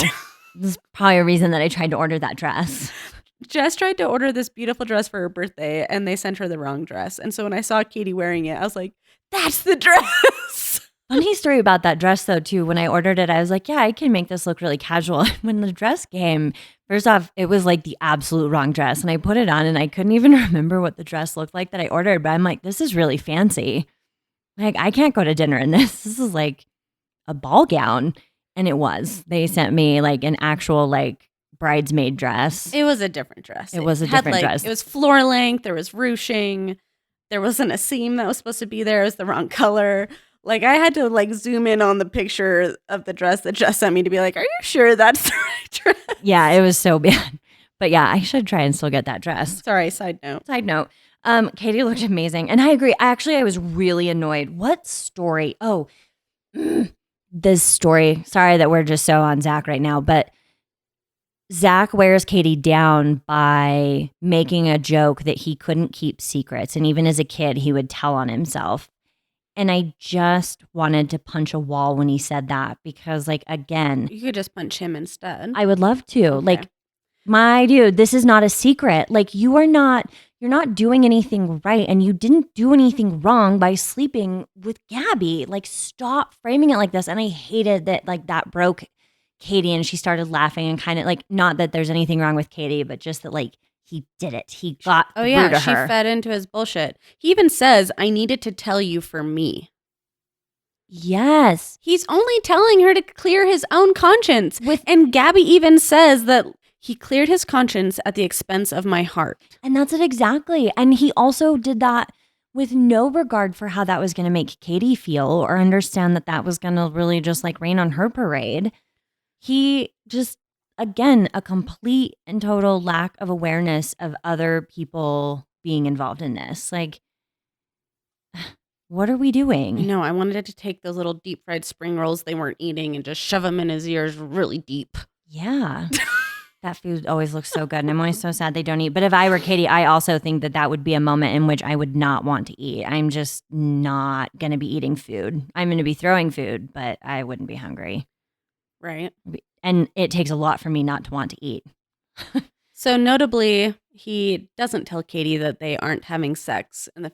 This is probably a reason that I tried to order that dress. Jess tried to order this beautiful dress for her birthday, and they sent her the wrong dress. And so when I saw Katie wearing it, I was like, that's the dress. Funny story about that dress, though, too. When I ordered it, I was like, yeah, I can make this look really casual. When the dress came, first off, it was like the absolute wrong dress. And I put it on, and I couldn't even remember what the dress looked like that I ordered. But I'm like, this is really fancy. Like, I can't go to dinner in this. This is like a ball gown. And it was. They sent me like an actual like bridesmaid dress. It was a different dress. It was a different dress. It was floor length. There was ruching. There wasn't a seam that was supposed to be there. It was the wrong color. Like, I had to like zoom in on the picture of the dress that Jess sent me to be like, are you sure that's the right dress? Yeah, it was so bad. But yeah, I should try and still get that dress. Sorry, side note. Side note, Katie looked amazing. And I agree. I was really annoyed. What story? Oh, this story. Sorry that we're just so on Zach right now, but Zach wears Katie down by making a joke that he couldn't keep secrets. And even as a kid, he would tell on himself. And I just wanted to punch a wall when he said that because, like, again, You could just punch him instead. I would love to. Okay. Like, my dude, this is not a secret. Like, you're not doing anything right. And you didn't do anything wrong by sleeping with Gabby. Like, stop framing it like this. And I hated that, like, that broke Katie and she started laughing and kind of like, not that there's anything wrong with Katie, but just that, like, he did it. He got Oh yeah, through to she her. fed into his bullshit. He even says, I needed to tell you for me. Yes. He's only telling her to clear his own conscience. And Gabby even says that he cleared his conscience at the expense of my heart. And that's it exactly. And he also did that with no regard for how that was going to make Katie feel or understand that that was going to really just like rain on her parade. He just, again, a complete and total lack of awareness of other people being involved in this. Like, what are we doing? No, I wanted to take those little deep fried spring rolls they weren't eating and just shove them in his ears really deep. Yeah. That food always looks so good. And I'm always so sad they don't eat. But if I were Katie, I also think that that would be a moment in which I would not want to eat. I'm just not going to be eating food. I'm going to be throwing food, but I wouldn't be hungry. Right. And it takes a lot for me not to want to eat. So notably, he doesn't tell Katie that they aren't having sex in the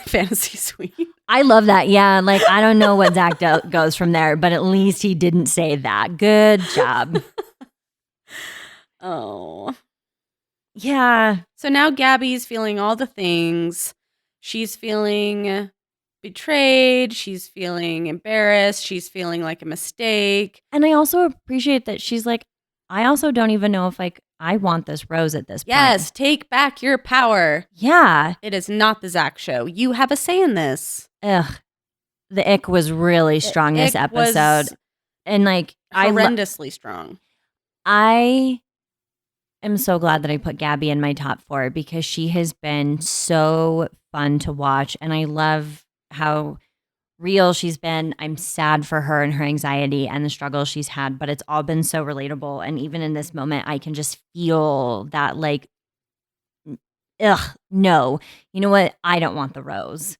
fantasy suite. I love that. Yeah. Like, I don't know what Zach goes from there, but at least he didn't say that. Good job. Oh. Yeah. So now Gabby's feeling all the things. She's feeling betrayed. She's feeling embarrassed. She's feeling like a mistake. And I also appreciate that she's like, I also don't even know if like I want this rose at this point. Yes, take back your power. Yeah. It is not the Zach show. You have a say in this. Ugh. The ick was really strong this ick was episode. And like horrendously strong. I am so glad that I put Gabby in my top 4 because she has been so fun to watch. And I love how real she's been. I'm sad for her and her anxiety and the struggles she's had, but it's all been so relatable. And even in this moment, I can just feel that like, no, you know what? I don't want the rose.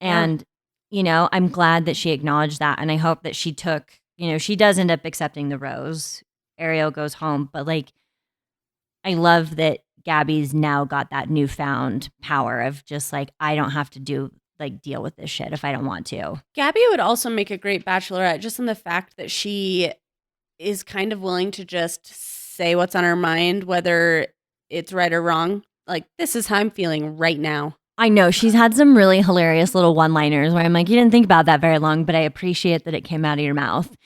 And, you know, I'm glad that she acknowledged that. And I hope that she took, you know, she does end up accepting the rose. Ariel goes home, but like, I love that Gabby's now got that newfound power of just like, I don't have to deal with this shit if I don't want to. Gabby would also make a great bachelorette just in the fact that she is kind of willing to just say what's on her mind, whether it's right or wrong. Like, this is how I'm feeling right now. I know. She's had some really hilarious little one-liners where I'm like, you didn't think about that very long, but I appreciate that it came out of your mouth.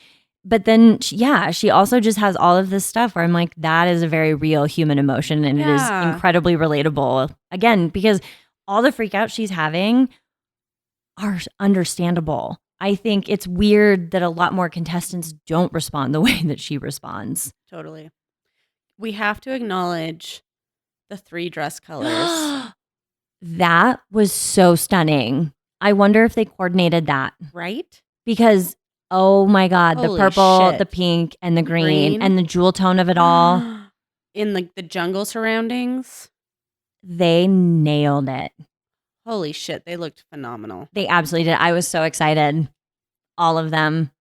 But then, she also just has all of this stuff where I'm like, that is a very real human emotion and it is incredibly relatable. Again, because all the freak out she's having are understandable. I think it's weird that a lot more contestants don't respond the way that she responds. Totally. We have to acknowledge the 3 dress colors. That was so stunning. I wonder if they coordinated that. Right? Because, oh my God, Holy the purple, shit. the pink, and the green, and the jewel tone of it all. In like the jungle surroundings. They nailed it. Holy shit, they looked phenomenal. They absolutely did. I was so excited. All of them.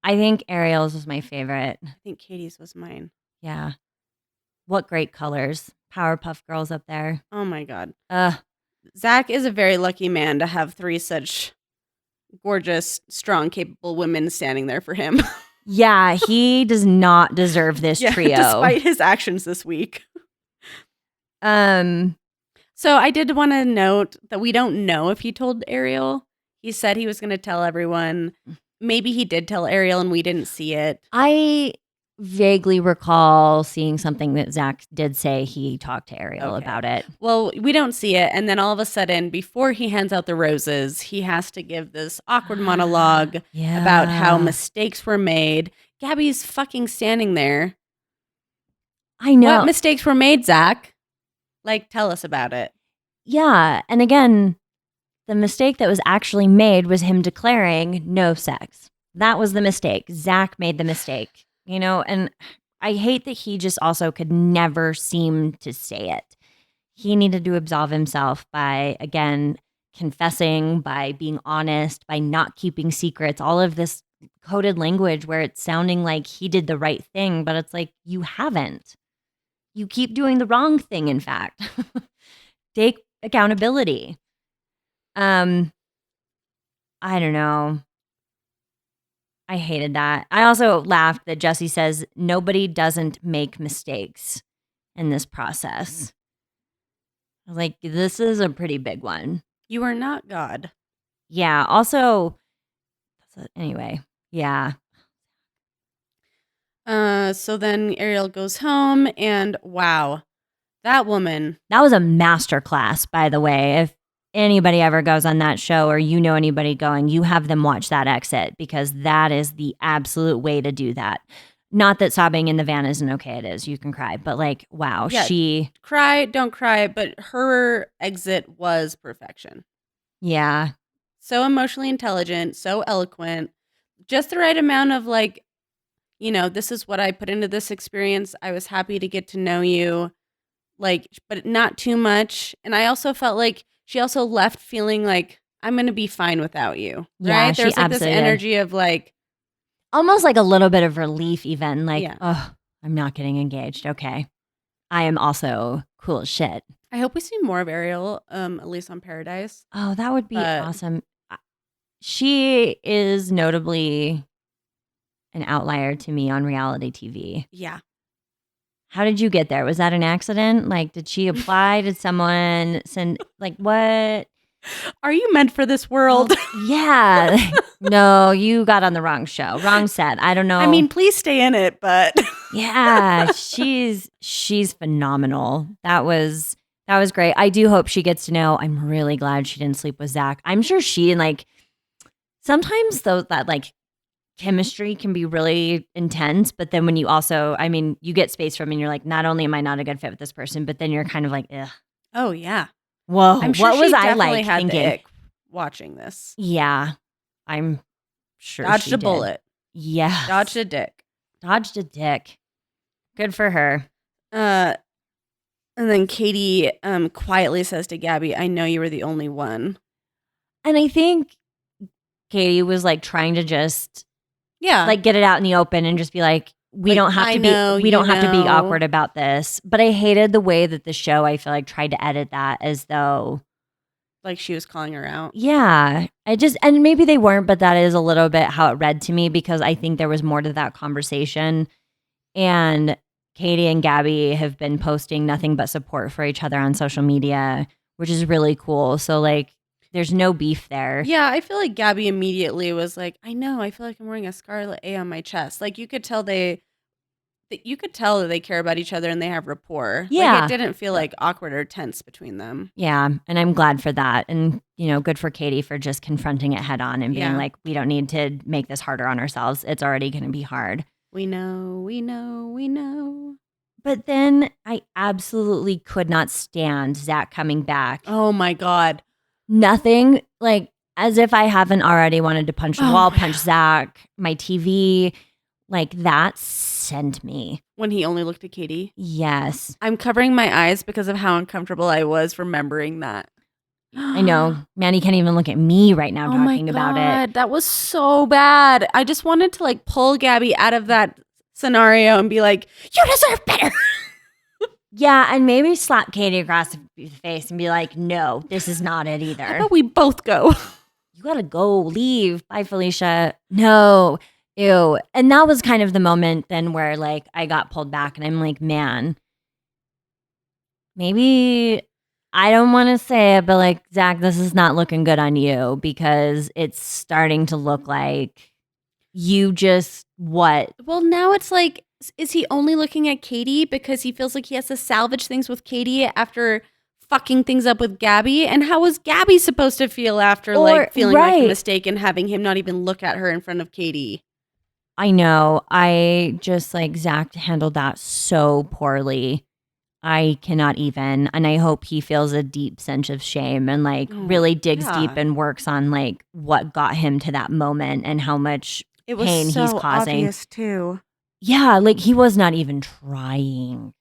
I think Ariel's was my favorite. I think Katie's was mine. Yeah. What great colors. Powerpuff Girls up there. Oh my God. Ugh. Zach is a very lucky man to have 3 such gorgeous, strong, capable women standing there for him. Yeah, he does not deserve this trio. Despite his actions this week. So I did want to note that we don't know if he told Ariel. He said he was going to tell everyone. Maybe he did tell Ariel and we didn't see it. I vaguely recall seeing something that Zach did say he talked to Ariel about it. Well, we don't see it. And then all of a sudden, before he hands out the roses, he has to give this awkward monologue about how mistakes were made. Gabby's fucking standing there. I know. What mistakes were made, Zach? Like, tell us about it. Yeah. And again, the mistake that was actually made was him declaring no sex. That was the mistake. Zach made the mistake, and I hate that he just also could never seem to say it. He needed to absolve himself by, again, confessing, by being honest, by not keeping secrets, all of this coded language where it's sounding like he did the right thing, but it's like, you haven't. You keep doing the wrong thing, in fact. Take accountability. I don't know. I hated that. I also laughed that Jesse says nobody doesn't make mistakes in this process. I was like, this is a pretty big one. You are not God. Yeah. Also, anyway, yeah. So then Ariel goes home, and wow, that woman. That was a masterclass, by the way. If anybody ever goes on that show or anybody going, you have them watch that exit, because that is the absolute way to do that. Not that sobbing in the van isn't okay. It is. You can cry. But like, wow, Yeah, cry, don't cry. But her exit was perfection. Yeah. So emotionally intelligent, so eloquent, just the right amount of like, this is what I put into this experience. I was happy to get to know you, like, but not too much. And I also felt like she also left feeling like, I'm going to be fine without you. Yeah, right? There's like this absolutely energy of like, almost like a little bit of relief, even like, Yeah. oh, I'm not getting engaged. Okay. I am also cool as shit. I hope we see more of Ariel, at least on Paradise. Oh, that would be But- awesome. She is notably an outlier to me on reality TV. Yeah. How did you get there? Was that an accident? Like, did she apply? Did someone send, like, what? Are you meant for this world? Yeah. No, you got on the wrong show, wrong set. I don't know. I mean, please stay in it, but yeah, she's phenomenal. That was great. I do hope she gets to know. I'm really glad she didn't sleep with Zach. I'm sure she, like, sometimes that like chemistry can be really intense, but then when you also, I mean, you get space from and you're like, not only am I not a good fit with this person, but then you're kind of like, ugh. Oh yeah. Whoa, I'm sure what was she I definitely like had thinking? the ick watching this. Yeah, I'm sure Dodged she a did. bullet. Yeah, Dodged a dick. Dodged a dick. Good for her. And then Katie quietly says to Gabby, I know you were the only one. And I think Katie was like trying to just Yeah. like get it out in the open and just be like, we Like, don't have I to know, be we you don't have to be know. awkward about this. But I hated the way that the show, I feel like, tried to edit that as though, like she was calling her out. yeah, and maybe they weren't, but that is a little bit how it read to me, because I think there was more to that conversation. And Katie and Gabby have been posting nothing but support for each other on social media, which is really cool. So like, there's no beef there. Yeah, I feel like Gabby immediately was like, I know, I feel like I'm wearing a scarlet A on my chest. Like you could tell that they care about each other and they have rapport. Yeah. Like it didn't feel like awkward or tense between them. Yeah, and I'm glad for that. And, good for Katie for just confronting it head on and being Yeah. like, we don't need to make this harder on ourselves. It's already going to be hard. We know. But then I absolutely could not stand Zach coming back. Oh my God. Nothing, like, as if I haven't already wanted to punch the Oh wall, my punch Zach, my TV. Like, that sent me. When he only looked at Katie. Yes. I'm covering my eyes because of how uncomfortable I was remembering that. I know. Manny can't even look at me right now talking about it. That was so bad. I just wanted to like pull Gabby out of that scenario and be like, you deserve better. Yeah, and maybe slap Katie across the face and be like, no, this is not it How either. about we both go? You gotta go, leave. Bye, Felicia. No. Ew. And that was kind of the moment then where like I got pulled back and I'm like, man, maybe I don't want to say it, but like, Zach, this is not looking good on you, because it's starting to look like you just what? Well, now it's like, is he only looking at Katie because he feels like he has to salvage things with Katie after fucking things up with Gabby? And how was Gabby supposed to feel after like feeling like a right. mistake and having him not even look at her in front of Katie? I know. I just like Zach handled that so poorly. I cannot even. And I hope he feels a deep sense of shame and like really digs deep and works on like what got him to that moment and how much It was pain so he's causing. obvious too. Yeah, like he was not even trying.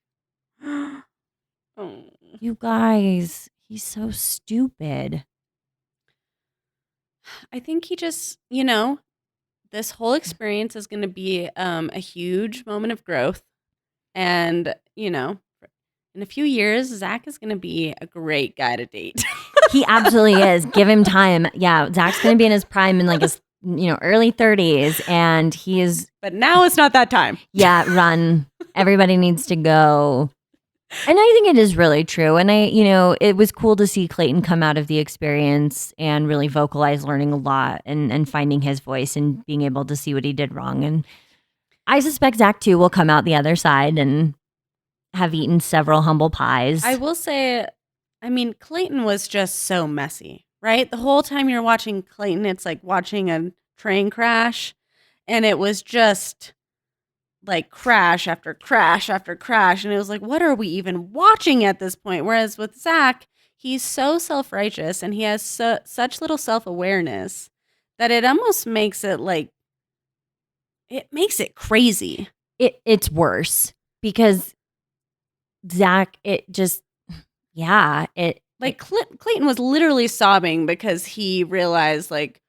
Oh. You guys, he's so stupid. I think he just, this whole experience is going to be a huge moment of growth. And, in a few years, Zach is going to be a great guy to date. He absolutely is. Give him time. Yeah, Zach's going to be in his prime in like his, early 30s. And he is. But now it's not that time. Yeah, run. Everybody needs to go. And I think it is really true. And it was cool to see Clayton come out of the experience and really vocalize learning a lot and finding his voice and being able to see what he did wrong. And I suspect Zach too will come out the other side and have eaten several humble pies. I will say, Clayton was just so messy, right? The whole time you're watching Clayton, it's like watching a train crash. And it was just like crash after crash after crash. And it was like, what are we even watching at this point? Whereas with Zach, he's so self-righteous and he has such little self-awareness that it almost makes it like, it makes it crazy. It's worse because Zach, Clayton was literally sobbing because he realized like,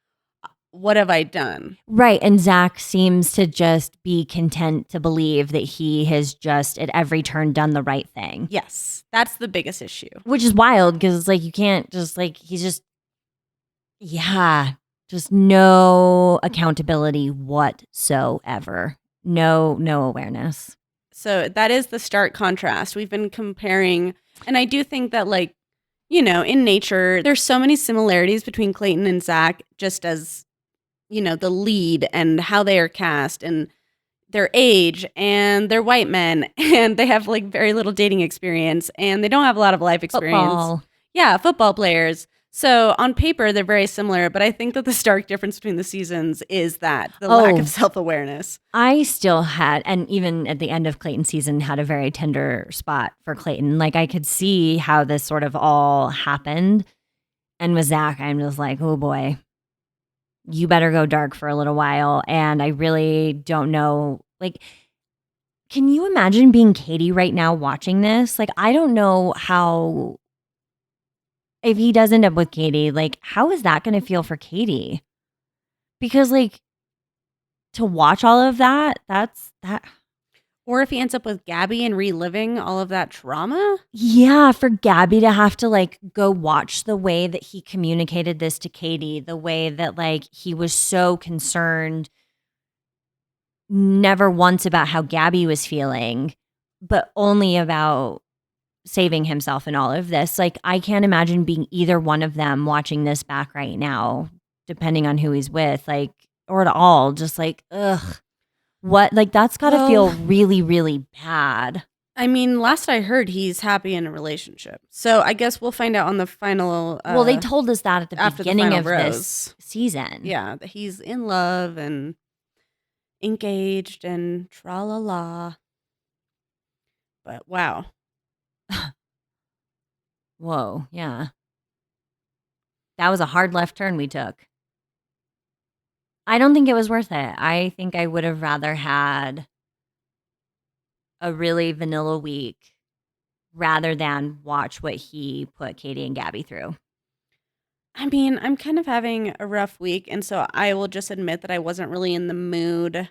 what have I done? Right. And Zach seems to just be content to believe that he has just at every turn done the right thing. Yes. That's the biggest issue. Which is wild because it's like you can't just like, he's just, just no accountability whatsoever. No awareness. So that is the stark contrast. We've been comparing, and I do think that like, in nature, there's so many similarities between Clayton and Zach just as the lead and how they are cast and their age and they're white men and they have like very little dating experience and they don't have a lot of life experience. Football. Yeah, football players. So on paper, they're very similar, but I think that the stark difference between the seasons is that the lack of self-awareness. I still had, and even at the end of Clayton's season, had a very tender spot for Clayton. Like I could see how this sort of all happened. And with Zach, I'm just like, oh boy, you better go dark for a little while. And I really don't know, like, can you imagine being Katie right now watching this? Like, I don't know how, if he does end up with Katie, like, how is that going to feel for Katie? Because, like, to watch all of that, that's that. Or if he ends up with Gabby and reliving all of that trauma. Yeah, for Gabby to have to like go watch the way that he communicated this to Katie, the way that like he was so concerned never once about how Gabby was feeling, but only about saving himself in all of this. Like I can't imagine being either one of them watching this back right now, depending on who he's with, like, or at all, just like, ugh. What, like, that's got to feel really, really bad. I mean, last I heard, he's happy in a relationship. So I guess we'll find out on the final. Well, they told us that at the beginning of this season. Yeah, that he's in love and engaged and tra-la-la. But wow. Whoa, yeah. That was a hard left turn we took. I don't think it was worth it. I think I would have rather had a really vanilla week rather than watch what he put Katie and Gabby through. I mean, I'm kind of having a rough week, and so I will just admit that I wasn't really in the mood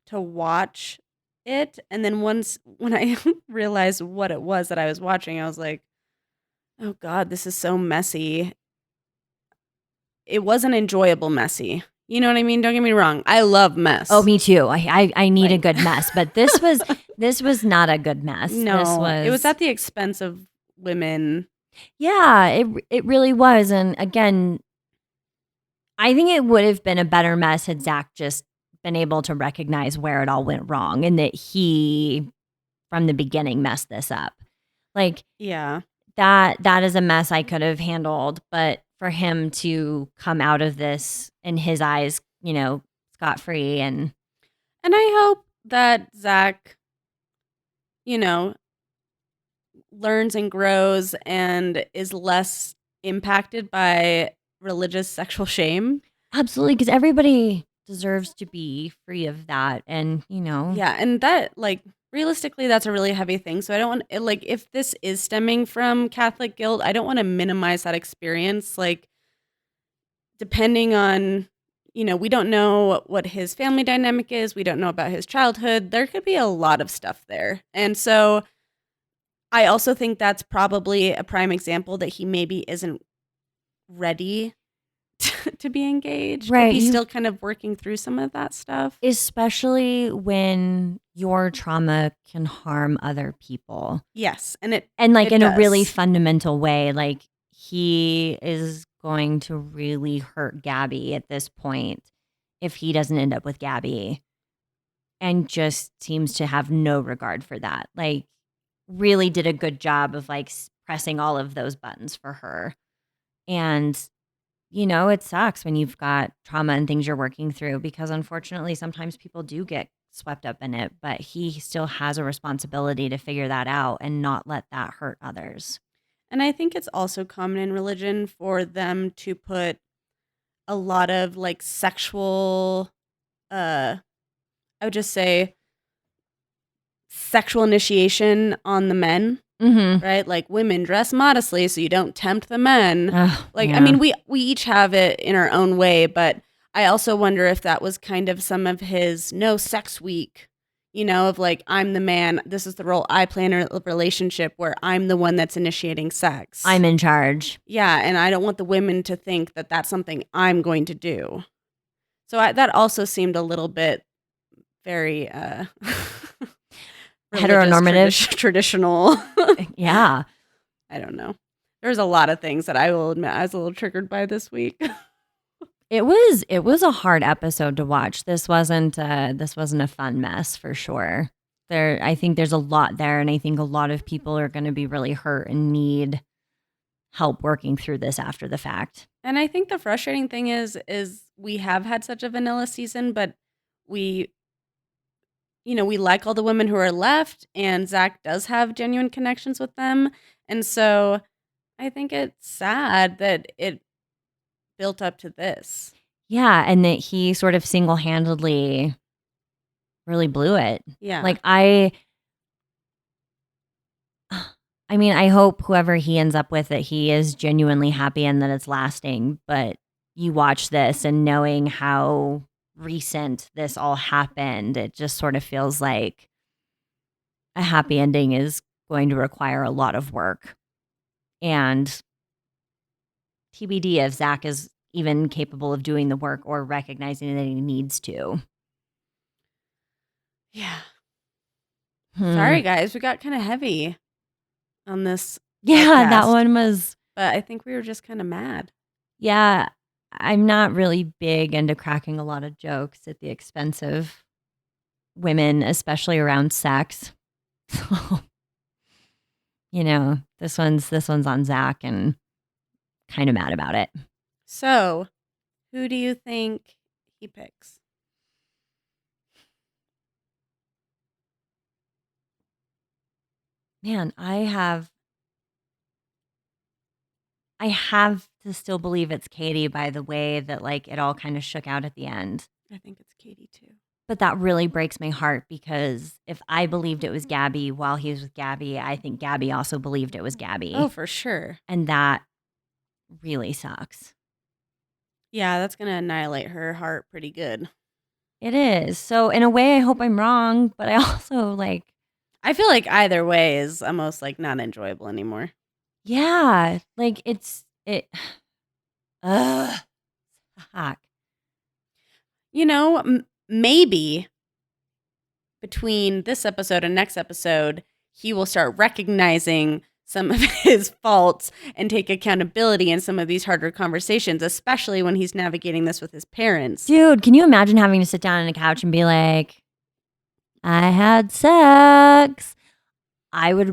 to watch it. And then when I realized what it was that I was watching, I was like, oh God, this is so messy. It wasn't enjoyable messy. You know what I mean? Don't get me wrong. I love mess. Oh, me too. I need a good mess, but this was not a good mess. No, it was at the expense of women. Yeah, it really was. And again, I think it would have been a better mess had Zach just been able to recognize where it all went wrong and that he, from the beginning, messed this up. Like, yeah, that is a mess I could have handled, but for him to come out of this in his eyes, scot-free and And I hope that Zach, you know, learns and grows and is less impacted by religious sexual shame. Absolutely, because everybody deserves to be free of that. And, Yeah, and that, like, realistically, that's a really heavy thing. So I don't want, like, if this is stemming from Catholic guilt, I don't want to minimize that experience. Like, depending on, we don't know what his family dynamic is. We don't know about his childhood. There could be a lot of stuff there. And so I also think that's probably a prime example that he maybe isn't ready to be engaged. Right, If he's you- still kind of working through some of that stuff. especially when your trauma can harm other people. Yes. And it And in a really does. fundamental way, like he is going to really hurt Gabby at this point if he doesn't end up with Gabby, and just seems to have no regard for that. Like, really did a good job of like pressing all of those buttons for her. And it sucks when you've got trauma and things you're working through, because unfortunately sometimes people do get swept up in it, but he still has a responsibility to figure that out and not let that hurt others. And I think it's also common in religion for them to put a lot of like sexual, I would just say sexual initiation on the men, Mm-hmm. right? Like women dress modestly so you don't tempt the men. Like, yeah. I mean, we each have it in our own way, but I also wonder if that was kind of some of his no sex week, of like, I'm the man. This is the role I play in a relationship where I'm the one that's initiating sex. I'm in charge. Yeah, and I don't want the women to think that that's something I'm going to do. So that also seemed a little bit very Heteronormative. traditional. Yeah. I don't know. There's a lot of things that I will admit I was a little triggered by this week. It was a hard episode to watch. This wasn't a fun mess for sure. I think there's a lot there, and I think a lot of people are going to be really hurt and need help working through this after the fact. And I think the frustrating thing is we have had such a vanilla season, but we like all the women who are left, and Zach does have genuine connections with them. And so I think it's sad that it built up to this. Yeah, and that he sort of single-handedly really blew it. Yeah. Like I mean, I hope whoever he ends up with, that he is genuinely happy and that it's lasting, but you watch this and knowing how recent this all happened, it just sort of feels like a happy ending is going to require a lot of work. And TBD if Zach is even capable of doing the work or recognizing that he needs to. Yeah. Sorry, guys. We got kind of heavy on this. Yeah, that podcast. one was. But I think we were just kind of mad. Yeah, I'm not really big into cracking a lot of jokes at the expense of women, especially around sex. So, this one's on Zach, and kind of mad about it. So, who do you think he picks? Man, I have to still believe it's Katie by the way that like it all kind of shook out at the end. I think it's Katie too. But that really breaks my heart, because if I believed it was Gabby while he was with Gabby, I think Gabby also believed it was Gabby. Oh, for sure. And that really sucks. Yeah, that's going to annihilate her heart pretty good. It is. So in a way, I hope I'm wrong, but I also I feel like either way is almost like not enjoyable anymore. yeah, like fuck. Maybe between this episode and next episode, he will start recognizing some of his faults and take accountability in some of these harder conversations, especially when he's navigating this with his parents. Dude, can you imagine having to sit down on a couch and be like, I had sex? I don't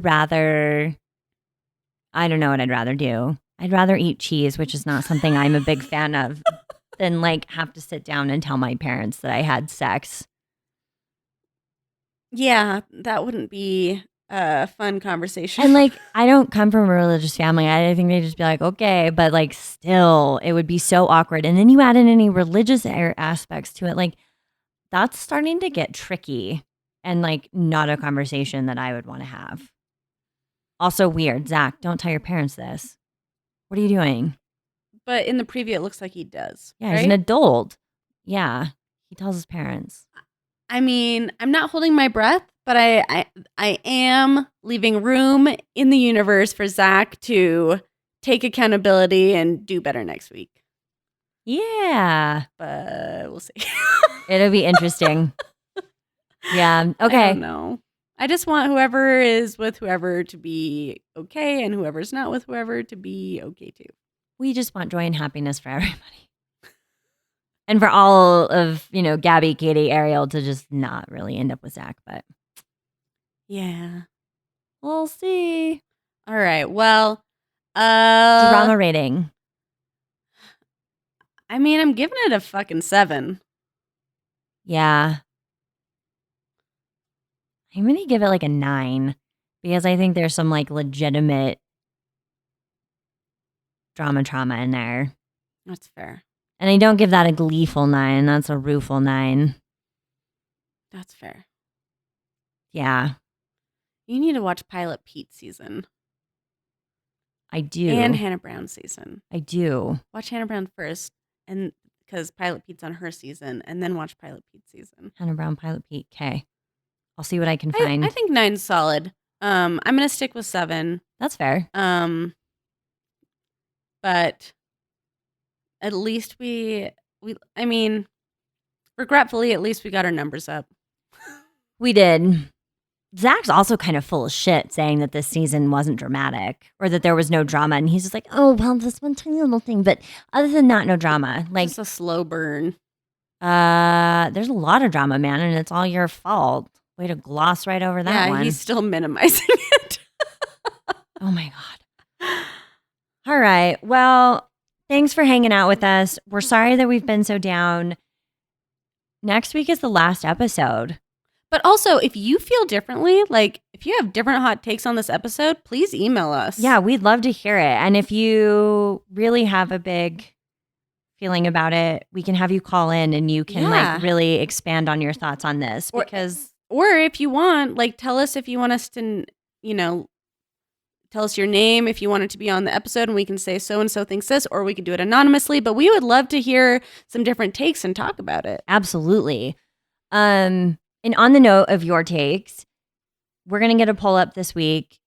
know what I'd rather do. I'd rather eat cheese, which is not something I'm a big fan of, than like have to sit down and tell my parents that I had sex. Yeah, that wouldn't be a fun conversation. And like, I don't come from a religious family. I think they'd just be like, okay, but like, still, it would be so awkward. And then you add in any religious aspects to it, like, that's starting to get tricky and like not a conversation that I would want to have. Also weird. Zach, don't tell your parents this. What are you doing? But in the preview, it looks like he does. Yeah, right? he's an adult. Yeah, he tells his parents. I mean, I'm not holding my breath, but I am leaving room in the universe for Zach to take accountability and do better next week. Yeah. But we'll see. It'll be interesting. Yeah. Okay. I don't know. I just want whoever is with whoever to be okay and whoever's not with whoever to be okay too. We just want joy and happiness for everybody. And for all of, Gabby, Katie, Ariel to just not really end up with Zach, but yeah. We'll see. All right. Well, drama rating. I mean, I'm giving it a fucking 7. Yeah. I'm going to give it like a 9 because I think there's some like legitimate trauma in there. That's fair. And I don't give that a gleeful 9. That's a rueful 9. That's fair. Yeah. You need to watch Pilot Pete season. I do. And Hannah Brown season. I do. Watch Hannah Brown first, and because Pilot Pete's on her season, and then watch Pilot Pete season. Hannah Brown, Pilot Pete. Okay. I'll see what I can find. I think 9's solid. I'm gonna stick with 7. That's fair. But at least we I mean, regretfully, at least we got our numbers up. We did. Zach's also kind of full of shit saying that this season wasn't dramatic or that there was no drama. And he's just like, oh, well, this one tiny little thing. But other than that, no drama. Like, just a slow burn. There's a lot of drama, man. And it's all your fault. Way to gloss right over that one. Yeah, he's still minimizing it. Oh, my God. All right. Well, thanks for hanging out with us. We're sorry that we've been so down. Next week is the last episode. But also, if you feel differently, like if you have different hot takes on this episode, please email us. Yeah, we'd love to hear it. And if you really have a big feeling about it, we can have you call in and you can like really expand on your thoughts on this. Or if you want, like tell us if you want us to, tell us your name if you want it to be on the episode and we can say so-and-so thinks this, or we could do it anonymously. But we would love to hear some different takes and talk about it. Absolutely. And on the note of your takes, we're going to get a poll up this week,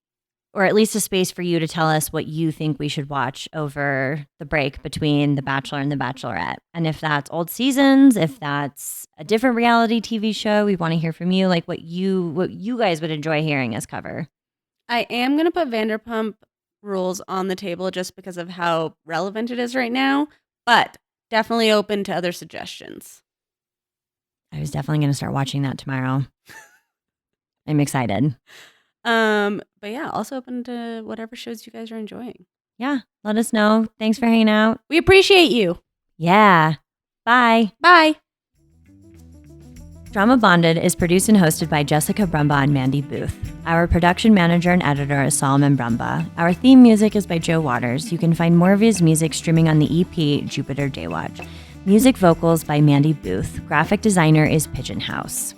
or at least a space for you to tell us what you think we should watch over the break between The Bachelor and The Bachelorette. And if that's old seasons, if that's a different reality TV show, we want to hear from you, like what you guys would enjoy hearing us cover. I am going to put Vanderpump Rules on the table just because of how relevant it is right now, but definitely open to other suggestions. I was definitely going to start watching that tomorrow. I'm excited. But yeah, also open to whatever shows you guys are enjoying. Yeah, let us know. Thanks for hanging out. We appreciate you. Yeah. Bye. Bye. Drauma Bonded is produced and hosted by Jessica Brumbaugh and Mandy Booth. Our production manager and editor is Solomon Brumbaugh. Our theme music is by Joe Waters. You can find more of his music streaming on the EP Jupiter Daywatch. Music vocals by Mandy Booth. Graphic designer is Pigeon House.